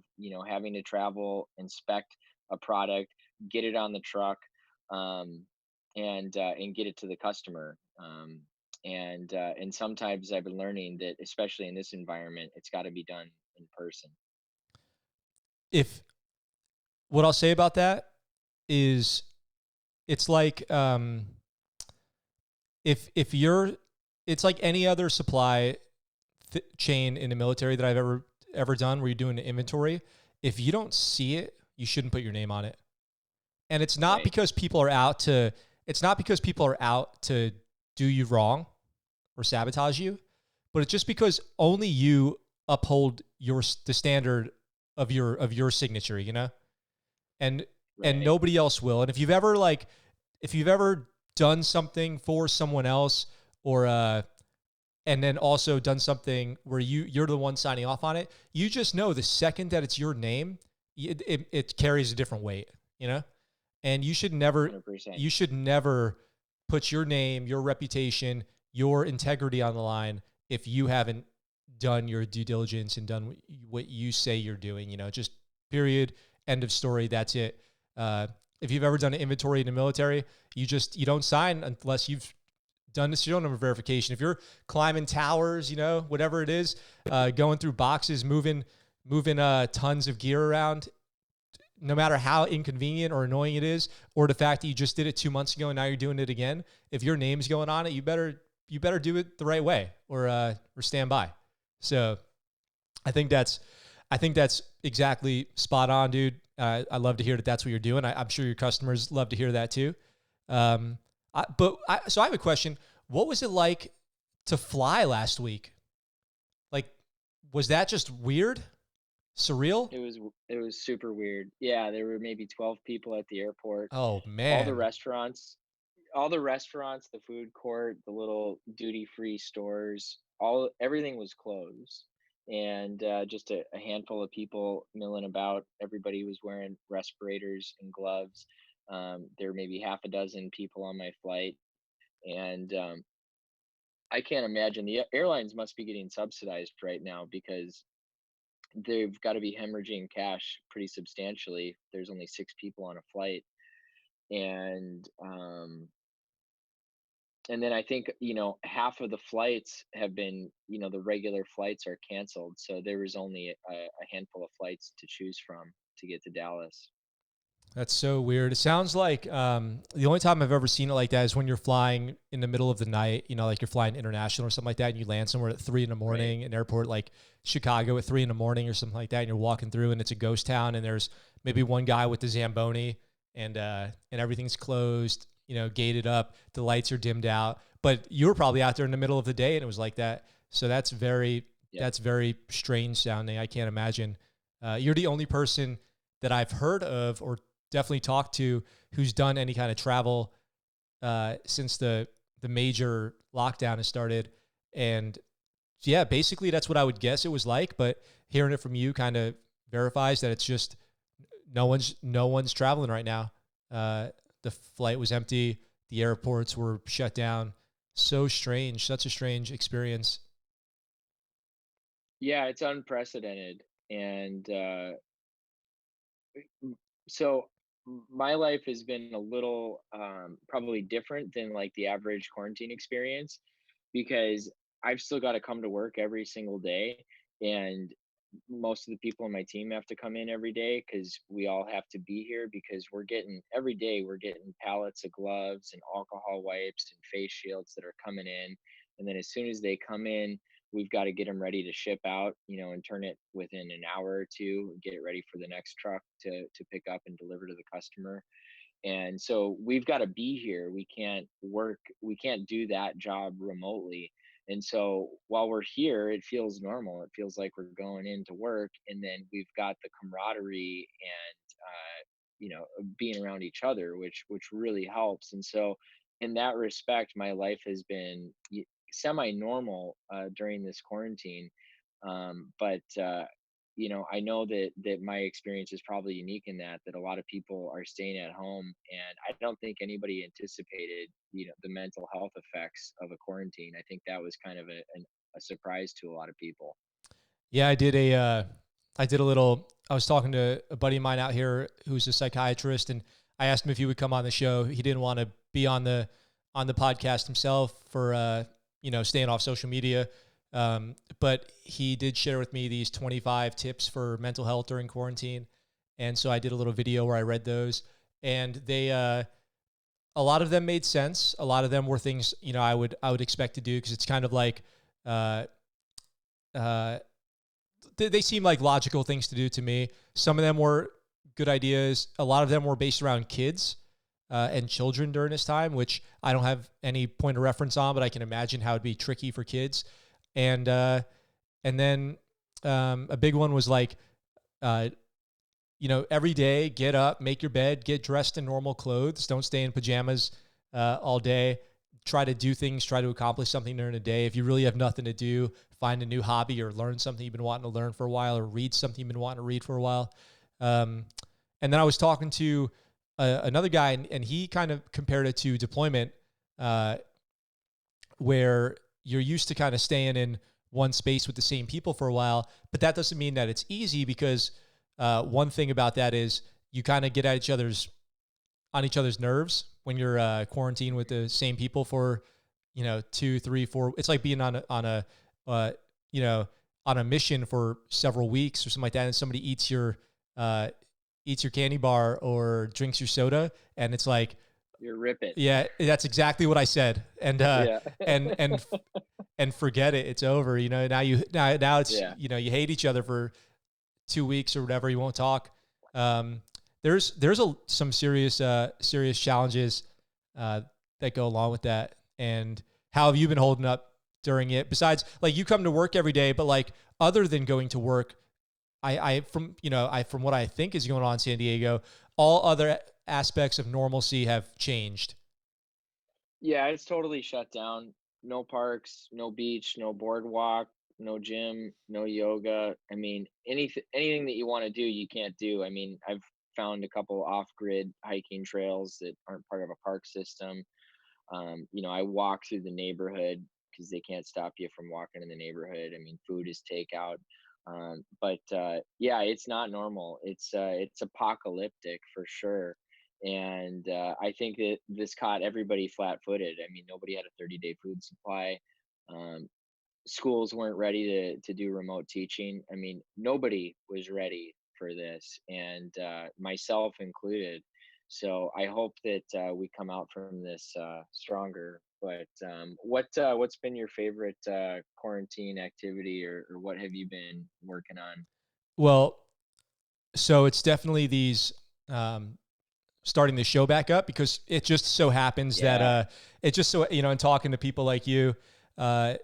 having to travel, inspect a product, get it on the truck, um, and get it to the customer. And sometimes I've been learning that, especially in this environment, it's got to be done in person. If What I'll say about that is, it's like, if you're, it's like any other supply chain in the military that I've ever done, where you're doing an inventory. If you don't see it, you shouldn't put your name on it. And it's not Right. because people are out to do you wrong or sabotage you, but it's just because only you uphold the standard of your signature, and Right. nobody else will. And if you've ever done something for someone else, or and then also done something where you're the one signing off on it, you just know the second that it's your name, it carries a different weight, and you should never 100%. put your name, your reputation, your integrity on the line if you haven't done your due diligence and done what you say you're doing. Just period, end of story. That's it. If you've ever done an inventory in the military, you don't sign unless you've done the serial number verification. If you're climbing towers, whatever it is, going through boxes, moving moving tons of gear around, no matter how inconvenient or annoying it is, or the fact that you just did it 2 months ago and now you're doing it again. If your name's going on it, you better do it the right way, or stand by. So I think that's exactly spot on, dude. I love to hear that that's what you're doing. I'm sure your customers love to hear that too. So I have a question. What was it like to fly last week? Like, was that just weird? Surreal? It was super weird. Yeah, there were maybe 12 people at the airport. Oh All the man. restaurants, all the restaurants, the food court, the little duty-free stores, all everything was closed. And just a handful of people milling about. Everybody was wearing respirators and gloves. There were maybe half a dozen people on my flight, and I can't imagine the airlines must be getting subsidized right now because they've got to be hemorrhaging cash pretty substantially. There's only 6 people on a flight, and and then I think half of the flights have been, the regular flights are canceled, so there was only a handful of flights to choose from to get to Dallas. That's so weird. It sounds like the only time I've ever seen it like that is when you're flying in the middle of the night, like you're flying international or something like that, and you land somewhere at 3 in the Right. morning, an airport like Chicago at 3 in the morning or something like that, and you're walking through and it's a ghost town, and there's maybe one guy with the Zamboni, and everything's closed, gated up, the lights are dimmed out. But you were probably out there in the middle of the day and it was like that. So Yep. that's very strange sounding. I can't imagine. You're the only person that I've heard of or definitely talked to who's done any kind of travel since the major lockdown has started. And yeah, basically that's what I would guess it was like. But hearing it from you kind of verifies that it's just no one's traveling right now. The flight was empty. The airports were shut down. So strange. Such a strange experience. Yeah, it's unprecedented, and so my life has been a little probably different than like the average quarantine experience because I've still got to come to work every single day, and most of the people on my team have to come in every day because we all have to be here because every day we're getting pallets of gloves and alcohol wipes and face shields that are coming in, and then as soon as they come in, we've got to get them ready to ship out, and turn it within an hour or two, get it ready for the next truck to pick up and deliver to the customer. And so we've got to be here. We can't do that job remotely. And so while we're here, it feels normal. It feels like we're going into work, and then we've got the camaraderie and being around each other, which really helps. And so in that respect, my life has been semi-normal during this quarantine. But I know that my experience is probably unique in that a lot of people are staying at home, and I don't think anybody anticipated the mental health effects of a quarantine. I think that was kind of a surprise to a lot of people. Yeah, I did a little. I was talking to a buddy of mine out here who's a psychiatrist, and I asked him if he would come on the show. He didn't want to be on the podcast himself for staying off social media. But he did share with me these 25 tips for mental health during quarantine, and so I did a little video where I read those, and a lot of them made sense. A lot of them were things I would expect to do because it's kind of like. Uh, uh, they seem like logical things to do to me. Some of them were good ideas. A lot of them were based around kids and children during this time, which I don't have any point of reference on, but I can imagine how it'd be tricky for kids. And then a big one was like, uh, every day, get up, make your bed, get dressed in normal clothes. Don't stay in pajamas all day. Try to do things, try to accomplish something during the day. If you really have nothing to do, find a new hobby or learn something you've been wanting to learn for a while, or read something you've been wanting to read for a while. And then I was talking to another guy, and he kind of compared it to deployment, where you're used to kind of staying in one space with the same people for a while, but that doesn't mean that it's easy because one thing about that is you kind of get at on each other's nerves when you're quarantined with the same people for 2, 3, 4. It's like being on a on a mission for several weeks or something like that, and somebody eats your candy bar or drinks your soda, and it's like, You're ripping. yeah, that's exactly what I said. And Yeah. and forget it. It's over. Now it's, Yeah. you hate each other for 2 weeks or whatever. You won't talk. There's some serious challenges that go along with that. And how have you been holding up during it? Besides, like, you come to work every day, but like, other than going to work, from what I think is going on in San Diego, all other aspects of normalcy have changed. Yeah, it's totally shut down. No parks, no beach, no boardwalk, no gym, no yoga. I mean, anything that you want to do, you can't do. I mean, I've found a couple off-grid hiking trails that aren't part of a park system. I walk through the neighborhood because they can't stop you from walking in the neighborhood. I mean, food is takeout. But yeah, it's not normal. It's apocalyptic for sure. And I think that this caught everybody flat-footed. I mean, nobody had a 30-day food supply. Um, Schools weren't ready to do remote teaching. I mean, nobody was ready for this, and myself included. So I hope that we come out from this stronger. But what's been your favorite quarantine activity, or what have you been working on? Well, so it's definitely these, starting the show back up, because it just so happens that Yeah. it just so, and talking to people like you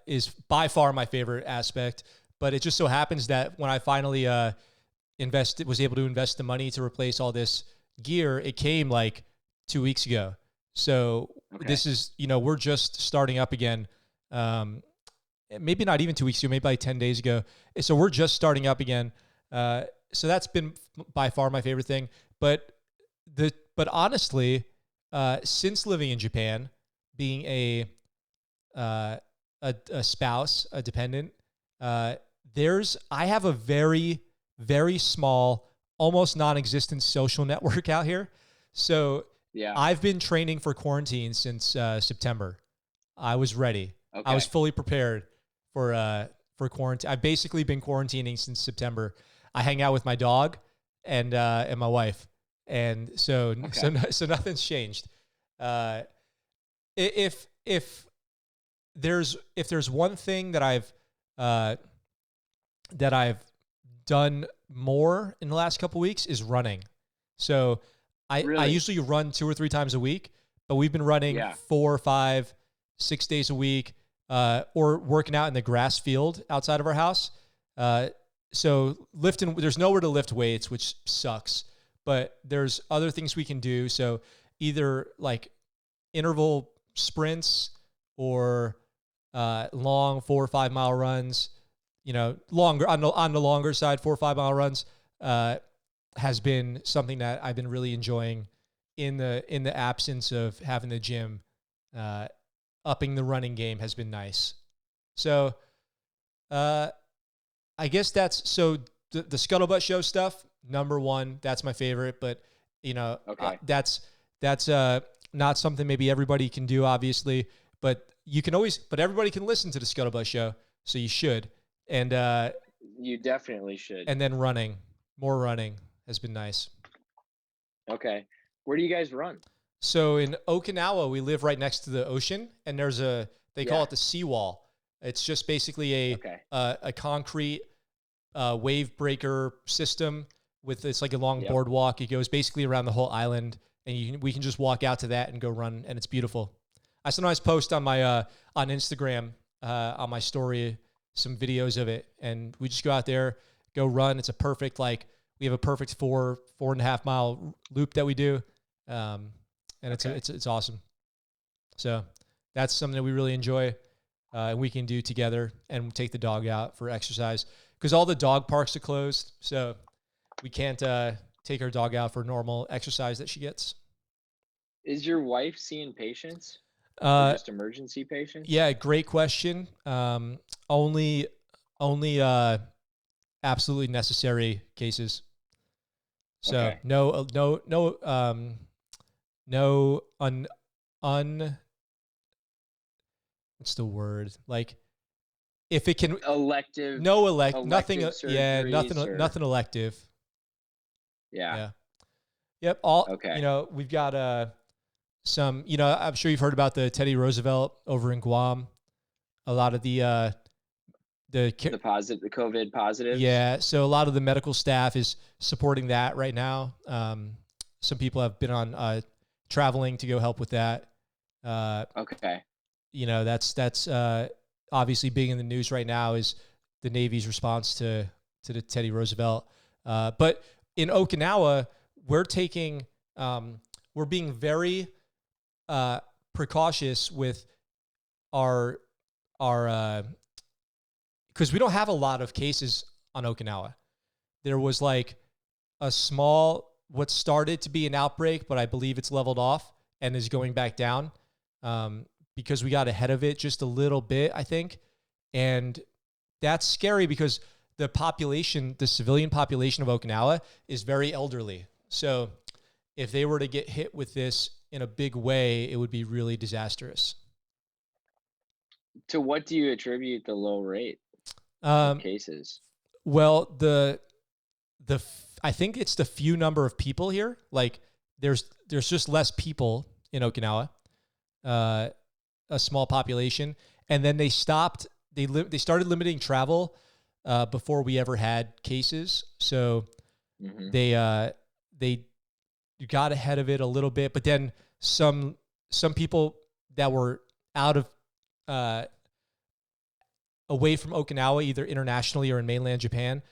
is by far my favorite aspect. But it just so happens that when I finally was able to invest the money to replace all this gear, it came like 2 weeks ago. So Okay. this is, we're just starting up again. Maybe not even 2 weeks ago, maybe like 10 days ago. So we're just starting up again. So that's been by far my favorite thing. But honestly, since living in Japan, being uh, a spouse, a dependent, I have a very, very small, almost non-existent social network out here. So Yeah. I've been training for quarantine since September. I was ready. I was Okay. fully prepared for quarantine. I've basically been quarantining since September. I hang out with my dog and my wife, and so Okay. so so nothing's changed. Uh, if there's one thing uh, that I've done more in the last couple weeks, is running. So I Really? usually run 2 or 3 times a week, but we've been running Yeah. 4 or 5, 6 days a week, or working out in the grass field outside of our house. So lifting, there's nowhere to lift weights, which sucks, but there's other things we can do. So either like interval sprints or long 4 or 5 mile runs, longer on the longer side, 4 or 5 mile runs, has been something that I've been really enjoying in the absence of having the gym. Upping the running game has been nice. So uh, I guess that's so the Scuttlebutt show stuff. Number one, that's my favorite, but Okay. that's not something maybe everybody can do, obviously, but but everybody can listen to the Scuttlebutt show, so you should. And You definitely should. and then more running has been nice. Okay. Where do you guys run? So in Okinawa, we live right next to the ocean, and they call Yeah. it the seawall. It's just basically Okay. a concrete wave breaker system it's like a long Yep. boardwalk. It goes basically around the whole island, and we can just walk out to that and go run, and it's beautiful. I sometimes post on my on Instagram on my story some videos of it, and we just go out there, go run. It's a perfect, like, we have a perfect 4.5 mile loop that we do, and Okay. it's awesome. So that's something that we really enjoy, and we can do together, and take the dog out for exercise, because all the dog parks are closed, so we can't take our dog out for normal exercise that she gets. Is your wife seeing patients or Uh, just emergency patients? yeah, great question. Only only absolutely necessary cases. So Okay. no un what's the word? Like, if it can, elective no nothing, elective yeah, surgeries or nothing elective. yeah. Yeah. Yep. All, Okay. we've got some, I'm sure you've heard about the Teddy Roosevelt over in Guam. A lot of the The COVID positives. yeah, so a lot of the medical staff is supporting that right now. Some people have been on traveling to go help with that. Uh, Okay. that's obviously being in the news right now is the Navy's response to the Teddy Roosevelt. But in Okinawa, we're taking we're being very uh, precautious with our our because we don't have a lot of cases on Okinawa. There was like a small, what started to be an outbreak, but I believe it's leveled off and is going back down because we got ahead of it just a little bit, I think. And that's scary because the population, the civilian population of Okinawa is very elderly. So if they were to get hit with this in a big way, it would be really disastrous. To what do you attribute the low rate of Um, cases? well, I think it's the few number of people here. Like there's just less people in Okinawa, uh, a small population, and then they stopped. They started limiting travel before we ever had cases. So Hmm. they got ahead of it a little bit, but then some people that were out of uh, away from Okinawa, either internationally or in mainland Japan,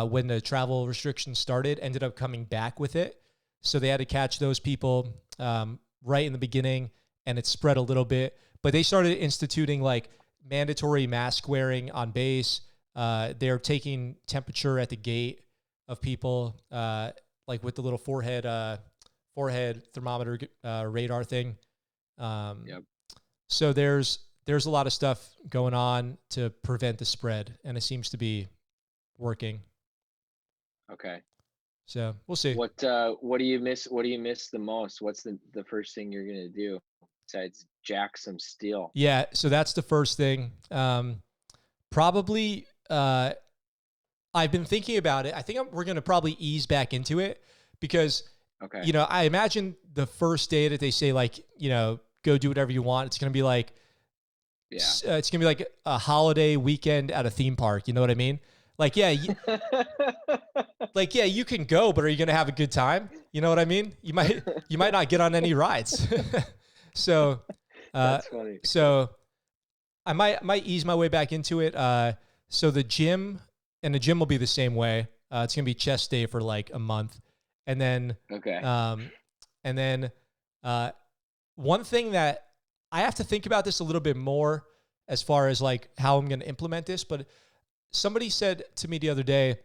when the travel restrictions started, ended up coming back with it. So they had to catch those people right in the beginning, and it spread a little bit. But they started instituting like mandatory mask wearing on base. They're taking temperature at the gate of people, like with the little forehead thermometer radar thing. Um, Yep. so there's a lot of stuff going on to prevent the spread, and it seems to be working. Okay. So we'll see. What do you miss? What do you miss the most? What's the first thing you're gonna do besides jack some steel? Yeah, so that's the first thing. Probably, I've been thinking about it. I think we're going to probably ease back into it because, Okay. I imagine the first day that they say like, go do whatever you want, it's going to be like Yeah. it's going to be like a holiday weekend at a theme park. You know what I mean? Like, yeah, like yeah, you can go, but are you going to have a good time? You know what I mean? You might not get on any rides. so, uh, That's funny. so I might ease my way back into it. So the gym and the gym will be the same way. It's gonna be chest day for like a month, and then Okay. um, and then uh, one thing that I have to think about this a little bit more as far as like how I'm gonna implement this. But somebody said to me the other day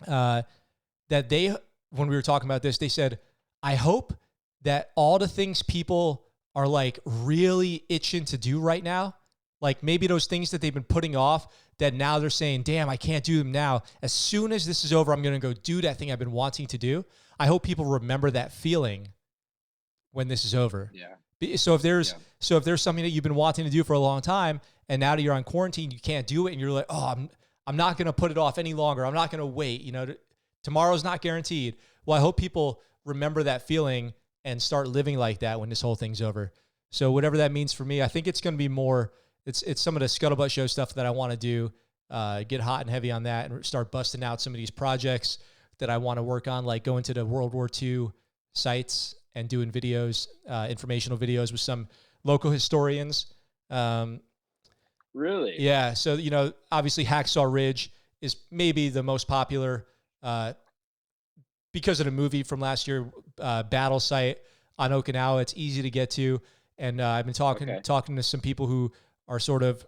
uh, that when we were talking about this, they said, I hope that all the things people are like really itching to do right now, like maybe those things that they've been putting off, that now they're saying, damn, I can't do them now. As soon as this is over, I'm going to go do that thing I've been wanting to do. I hope people remember that feeling when this is over. Yeah. So if there's Yeah. something that you've been wanting to do for a long time, and now that you're on quarantine, you can't do it, and you're like, oh, I'm not going to put it off any longer. I'm not going to wait. Tomorrow's not guaranteed. Well, I hope people remember that feeling and start living like that when this whole thing's over. So whatever that means for me, I think it's going to be more. It's some of the Scuttlebutt Show stuff that I want to do. Get hot and heavy on that and start busting out some of these projects that I want to work on, like going to the World War II sites and doing videos, informational videos with some local historians. Really? Yeah, so obviously Hacksaw Ridge is maybe the most popular because of the movie from last year, Battle Site on Okinawa. It's easy to get to, and I've been Okay. talking to some people who are sort of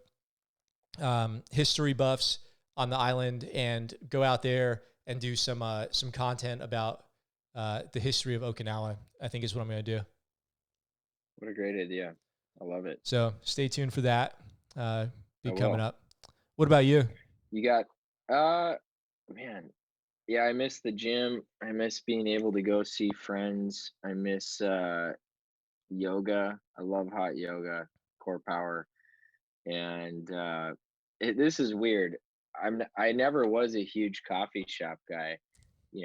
history buffs on the island, and go out there and do some content about the history of Okinawa. I think is what I'm going to do. What a great idea. I love it. So stay tuned for that. I Be coming will. up. What about you? You got man. Yeah, I miss the gym. I miss being able to go see friends. I miss yoga. I love hot yoga, core power. And this is weird. I never was a huge coffee shop guy.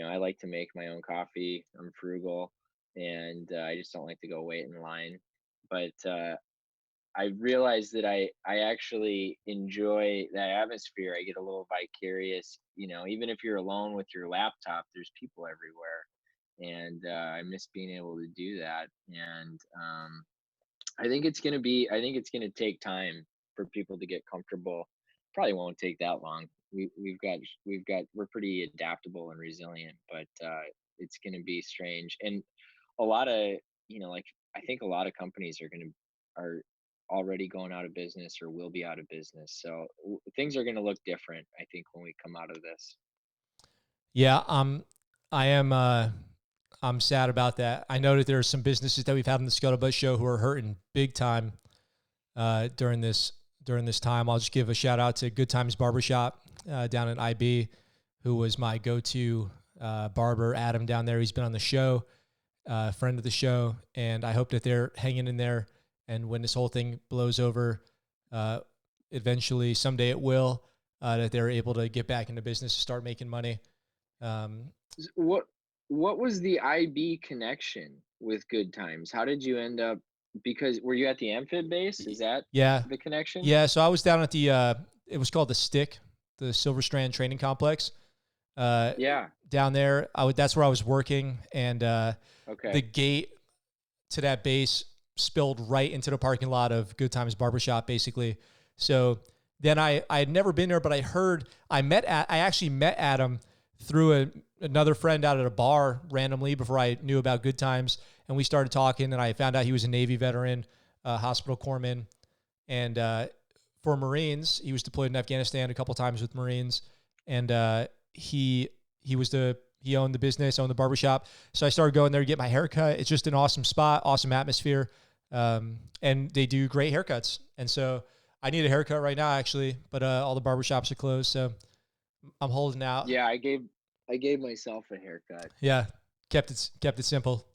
I like to make my own coffee. I'm frugal, and I just don't like to go wait in line. But I realized that I actually enjoy that atmosphere. I get a little vicarious, even if you're alone with your laptop, there's people everywhere, and I miss being able to do that. And I think it's gonna take time for people to get comfortable. Probably won't take that long. We're pretty adaptable and resilient, but it's gonna be strange. And a lot of, like, I think a lot of companies are already going out of business or will be out of business. So things are gonna look different, I think, when we come out of this. Yeah, I am. I'm sad about that. I know that there are some businesses that we've had on the Scuttlebutt show who are hurting big time during this time. I'll just give a shout out to Good Times Barbershop down in IB, who was my go-to barber. Adam down there, he's been on the show, friend of the show, and I hope that they're hanging in there. And when this whole thing blows over, eventually someday it will, that they're able to get back into business, start making money. Um, What what was the IB connection with Good Times? How did you end up? Because were you at the Amphib base? Is that yeah, the connection? yeah. So I was down at the it was called the Stick, the Silver Strand Training Complex. Uh, Yeah. Down there, that's where I was working, and the Okay. gate to that base spilled right into the parking lot of Good Times Barbershop, basically. So then I had never been there, but I actually met Adam through another friend out at a bar randomly before I knew about Good Times, and we started talking, and I found out he was a Navy veteran, hospital corpsman, and for Marines, he was deployed in Afghanistan a couple times with Marines, and he owned the business, owned the barbershop. So I started going there to get my haircut. It's just an awesome spot, awesome atmosphere. And they do great haircuts. And so I need a haircut right now, actually, but all the barbershops are closed. So I'm holding out. Yeah, I gave myself a haircut. Yeah. Kept it simple.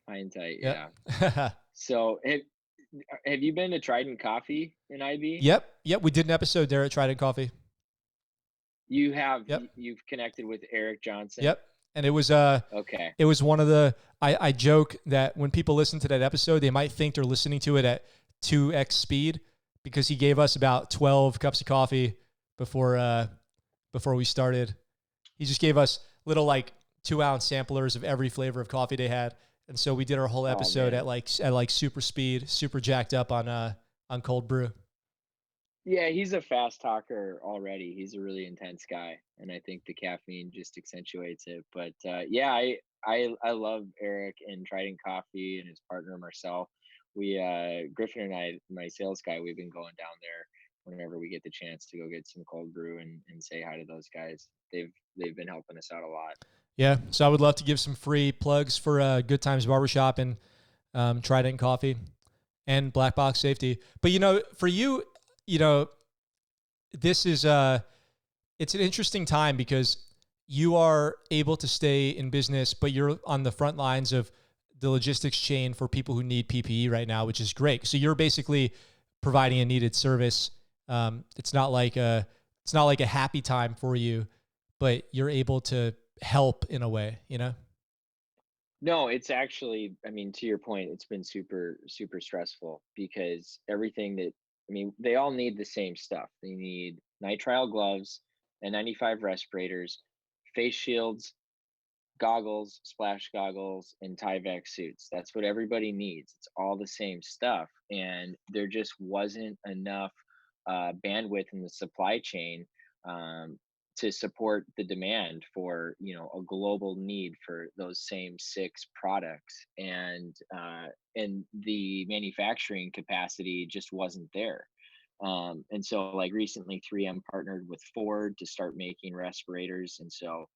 High and tight, Yep. yeah. So have you been to Trident Coffee in IB? Yep. Yep. We did an episode there at Trident Coffee. Yep. You've connected with Eric Johnson? Yep. And Okay. it was one of the I joke that when people listen to that episode, they might think they're listening to it at 2x speed because he gave us about 12 cups of coffee before we started. He just gave us little like 2-ounce samplers of every flavor of coffee they had. And so we did our whole Oh, episode man. at like super speed, super jacked up on cold brew. Yeah, he's a fast talker already. He's a really intense guy, and I think the caffeine just accentuates it. But yeah, I love Eric and Trident Coffee and his partner Marcel. We Griffin and I, my sales guy, we've been going down there whenever we get the chance to go get some cold brew and say hi to those guys. They've been helping us out a lot. Yeah. So I would love to give some free plugs for Good Times Barbershop and Trident Coffee and Black Box Safety. But for you, you know, this is it's an interesting time because you are able to stay in business, but you're on the front lines of the logistics chain for people who need PPE right now, which is great. So you're basically providing a needed service. It's not like a happy time for you, but you're able to help in a way. No, it's actually, I mean, to your point, it's been super, super stressful because they all need the same stuff. They need nitrile gloves, N95 respirators, face shields, goggles, splash goggles, and Tyvek suits. That's what everybody needs. It's all the same stuff. And there just wasn't enough bandwidth in the supply chain um, to support the demand for a global need for those same six products, and the manufacturing capacity just wasn't there. And so, like, recently 3M partnered with Ford to start making respirators, and so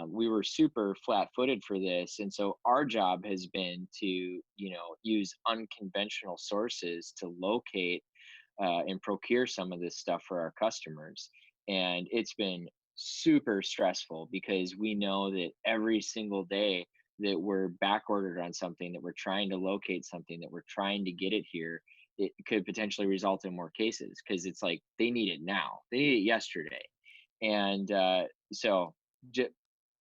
we were super flat-footed for this. And so our job has been to use unconventional sources to locate and procure some of this stuff for our customers. And it's been super stressful because we know that every single day that we're back ordered on something, that we're trying to locate something, that we're trying to get it here, it could potentially result in more cases because it's like they need it now. They need it yesterday. And so, j-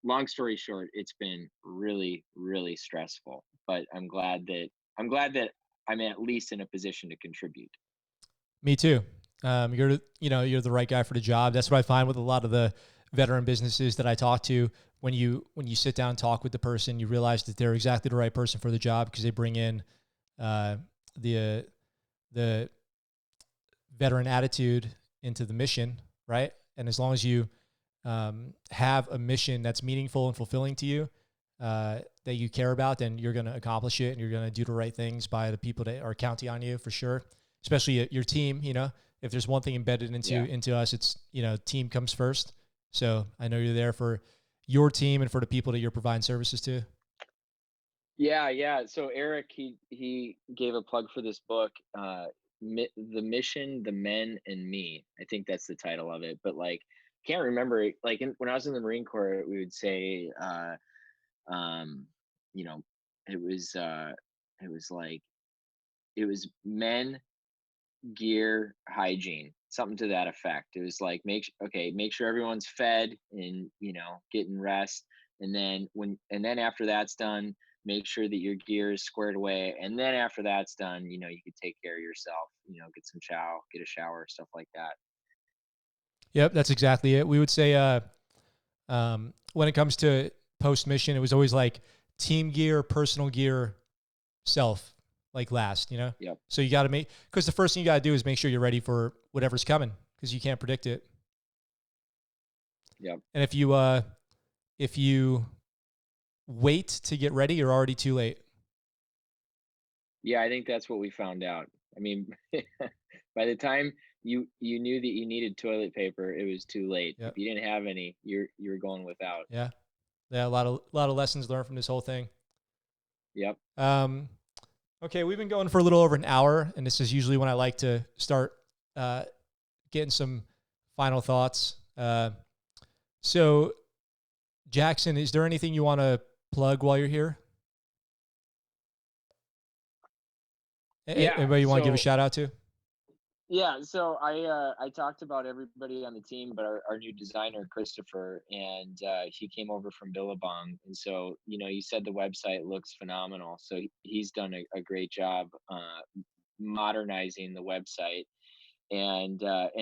long story short, it's been really, really stressful. But I'm glad that I'm at least in a position to contribute. Me too. You're the right guy for the job. That's what I find with a lot of the veteran businesses that I talk to. When you sit down and talk with the person, you realize that they're exactly the right person for the job because they bring in uh, the the veteran attitude into the mission, right? And as long as you have a mission that's meaningful and fulfilling to you, that you care about, then you're going to accomplish it and you're going to do the right things by the people that are counting on you for sure. Especially your team. If there's one thing embedded Yeah. into us, it's team comes first. So I know you're there for your team and for the people that you're providing services to. Yeah, yeah. So Eric, he gave a plug for this book, "The Mission, the Men, and Me." I think that's the title of it. But like, can't remember. Like when I was in the Marine Corps, we would say, um, you know, it was it was like it was men, gear, hygiene, something to that effect. It was like make sure everyone's fed and getting rest, and then after that's done, make sure that your gear is squared away, and then after that's done, you could take care of yourself. Get a shower, stuff like that. Yep, that's exactly it. We would say when it comes to post mission, it was always like team gear, personal gear, self, like last. Yep. So you got to because the first thing you got to do is make sure you're ready for whatever's coming because you can't predict it. Yep. And if you wait to get ready, you're already too late. Yeah, I think that's what we found out. I mean, by the time you knew that you needed toilet paper, it was too late. If Yep. you didn't have any, you're going without. Yeah. Yeah. A lot of lessons learned from this whole thing. Yep. Um, okay. We've been going for a little over an hour, and this is usually when I like to start getting some final thoughts. So Jackson, is there anything you want to plug while you're here? Yeah. Anybody you want to give a So shout out to? yeah, so I talked about everybody on the team, but our new designer Christopher, and he came over from Billabong, and so you said the website looks phenomenal. So he's done a great job modernizing the website, and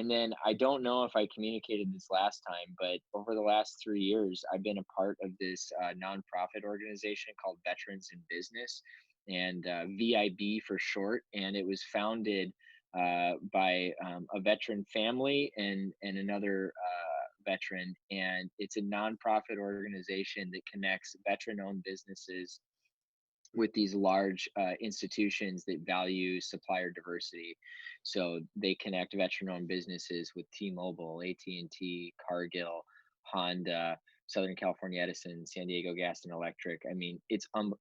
then I don't know if I communicated this last time, but over the last 3 years, I've been a part of this nonprofit organization called Veterans in Business, and VIB for short, and it was founded by a veteran family and another veteran, and it's a nonprofit organization that connects veteran-owned businesses with these large institutions that value supplier diversity. So they connect veteran-owned businesses with T-Mobile, AT&T, Cargill, Honda, Southern California Edison, San Diego Gas and Electric. I mean,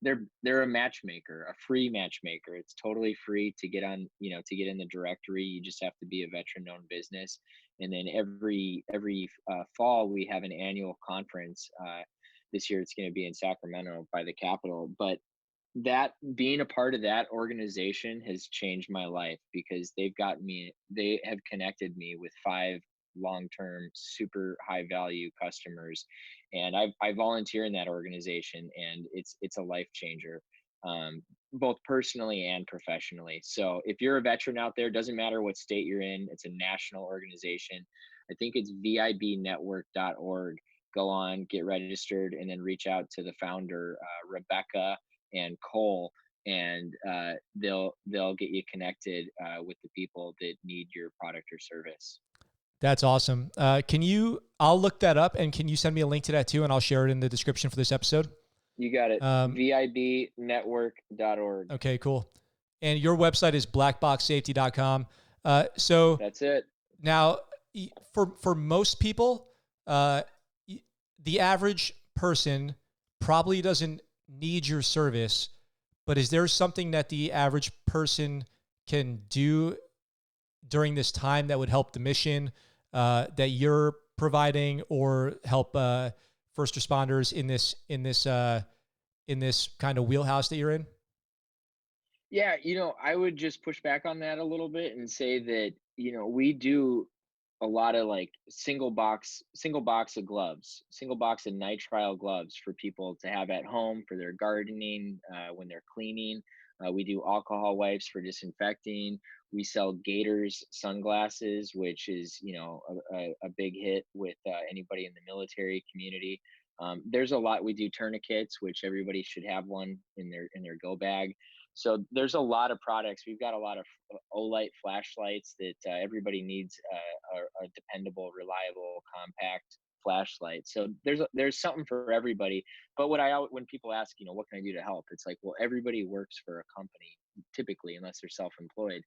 they're a matchmaker, a free matchmaker. It's totally free to get on, to get in the directory. You just have to be a veteran-owned business. And then every fall we have an annual conference. This year it's going to be in Sacramento by the Capitol, but that being a part of that organization has changed my life because they have connected me with 5 long-term super high value customers, and I volunteer in that organization, and it's a life changer, both personally and professionally. So if you're a veteran out there, doesn't matter what state you're in, it's a national organization. I think it's vibnetwork.org. Go on, get registered, and then reach out to the founder, Rebecca and Cole, and they'll get you connected with the people that need your product or service. That's awesome. I'll look that up, and can you send me a link to that too, and I'll share it in the description for this episode. You got it. VIBnetwork.org. Okay, cool. And your website is blackboxsafety.com. So that's it. Now, for most people, the average person probably doesn't need your service, but is there something that the average person can do during this time that would help the mission that you're providing, or help first responders in this kind of wheelhouse that you're in? Yeah, I would just push back on that a little bit and say that, we do a lot of like single box of gloves, single box of nitrile gloves for people to have at home for their gardening, when they're cleaning. We do alcohol wipes for disinfecting. We sell Gators sunglasses, which is, a big hit with anybody in the military community. There's a lot. We do tourniquets, which everybody should have one in their go bag. So there's a lot of products. We've got a lot of Olight flashlights that everybody needs, a dependable, reliable, compact flashlight. So there's something for everybody. But when people ask, what can I do to help? It's like, well, everybody works for a company typically, unless they're self-employed,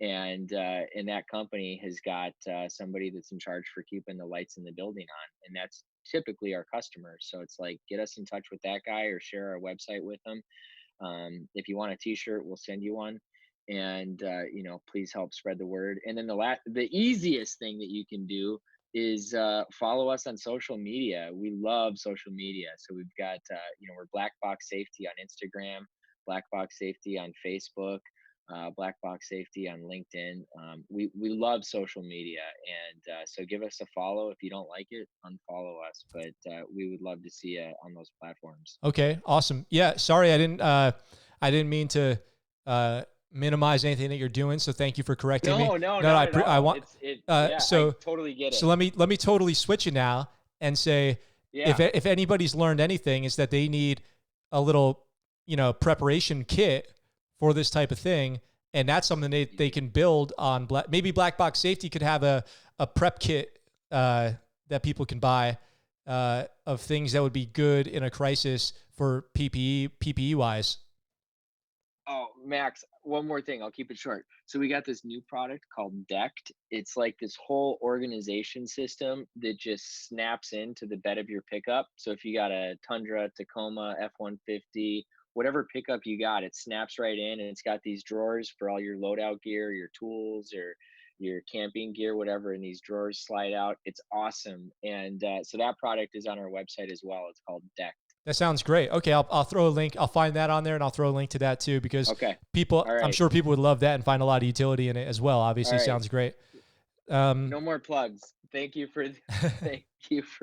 and that company has got somebody that's in charge for keeping the lights in the building on, and that's typically our customers. So it's like, get us in touch with that guy or share our website with them. If you want a T-shirt, we'll send you one, and please help spread the word. And then the easiest thing that you can do is follow us on social media. We love social media, so we've got we're Black Box Safety on Instagram, Black Box Safety on Facebook. Black Box Safety on LinkedIn. We love social media, and so give us a follow. If you don't like it, unfollow us. But we would love to see you on those platforms. Okay, awesome. Yeah, sorry, I didn't mean to minimize anything that you're doing. So thank you for correcting me. No, not at all. I want. Yeah, So I totally get it. so let me totally switch it now and say, Yeah. if anybody's learned anything, is that they need a little preparation kit for this type of thing, and that's something they can build on. Maybe Black Box Safety could have a prep kit that people can buy of things that would be good in a crisis for PPE wise. Oh, Max, one more thing. I'll keep it short. So we got this new product called Decked. It's like this whole organization system that just snaps into the bed of your pickup. So if you got a Tundra, Tacoma, F-150, whatever pickup you got, it snaps right in, and it's got these drawers for all your loadout gear, your tools, or your camping gear, whatever, and these drawers slide out. It's awesome. And so that product is on our website as well. It's called Decked. That sounds great. Okay, I'll throw a link. I'll find that on there, and I'll throw a link to that too, because people, All right. I'm sure people would love that and find a lot of utility in it as well. Obviously, sounds great. No more plugs. Thank you for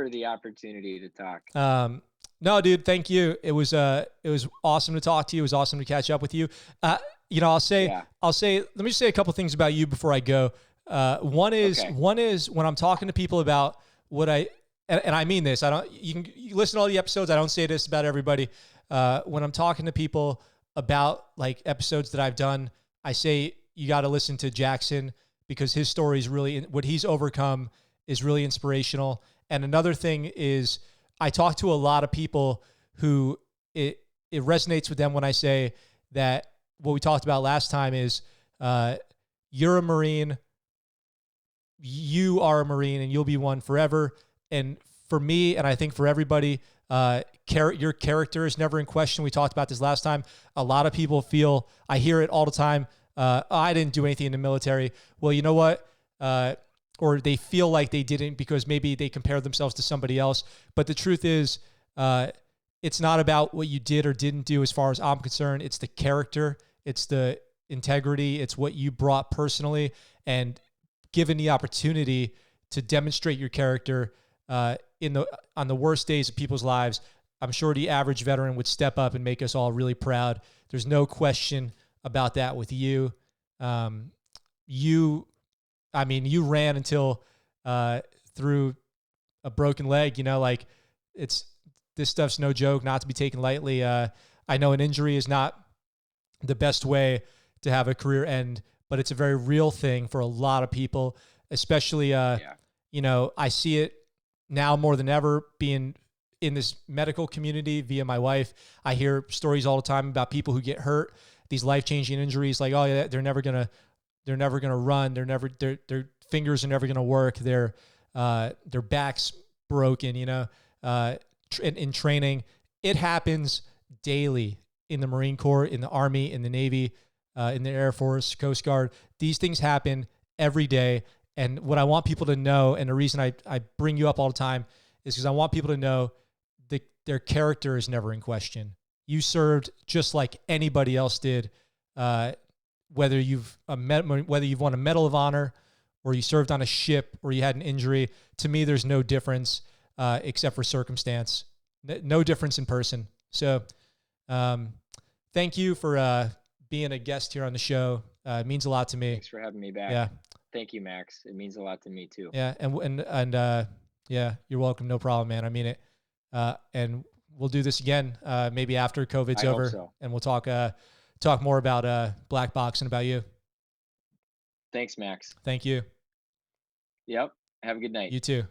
the opportunity to talk. No, dude, thank you. It was awesome to talk to you. It was awesome to catch up with you. I'll say, let me just say a couple things about you before I go. One is when I'm talking to people about what and I mean this, you listen to all the episodes. I don't say this about everybody. When I'm talking to people about like episodes that I've done, I say, you got to listen to Jackson, because his story is really, what he's overcome is really inspirational. And another thing is, I talk to a lot of people who it resonates with them when I say that what we talked about last time is, you're a Marine, you are a Marine, and you'll be one forever. And for me, and I think for everybody, your character is never in question. We talked about this last time. A lot of people feel, I hear it all the time, I didn't do anything in the military. Well, you know what? Or they feel like they didn't because maybe they compared themselves to somebody else. But the truth is, it's not about what you did or didn't do as far as I'm concerned. It's the character. It's the integrity. It's what you brought personally. And given the opportunity to demonstrate your character on the worst days of people's lives, I'm sure the average veteran would step up and make us all really proud. There's no question about that with you. You ran until through a broken leg. Like this stuff's no joke, not to be taken lightly. I know an injury is not the best way to have a career end, but it's a very real thing for a lot of people, especially, I see it now more than ever being in this medical community via my wife. I hear stories all the time about people who get hurt, these life-changing injuries, like, oh yeah, they're never going to run. Their fingers are never going to work. Their back's broken, in training. It happens daily in the Marine Corps, in the Army, in the Navy, in the Air Force, Coast Guard. These things happen every day. And what I want people to know, and the reason I bring you up all the time, is because I want people to know that their character is never in question. You served just like anybody else did. whether you've won a Medal of Honor, or you served on a ship, or you had an injury. To me, there's no difference except for circumstance. No difference in person. So, thank you for being a guest here on the show. It means a lot to me. Thanks for having me back. Yeah. Thank you, Max. It means a lot to me too. Yeah, and yeah, you're welcome. No problem, man. I mean it. And we'll do this again, maybe after COVID's over, so. and we'll talk more about black box and about you. Thanks, Max. Thank you. Yep. Have a good night. You too.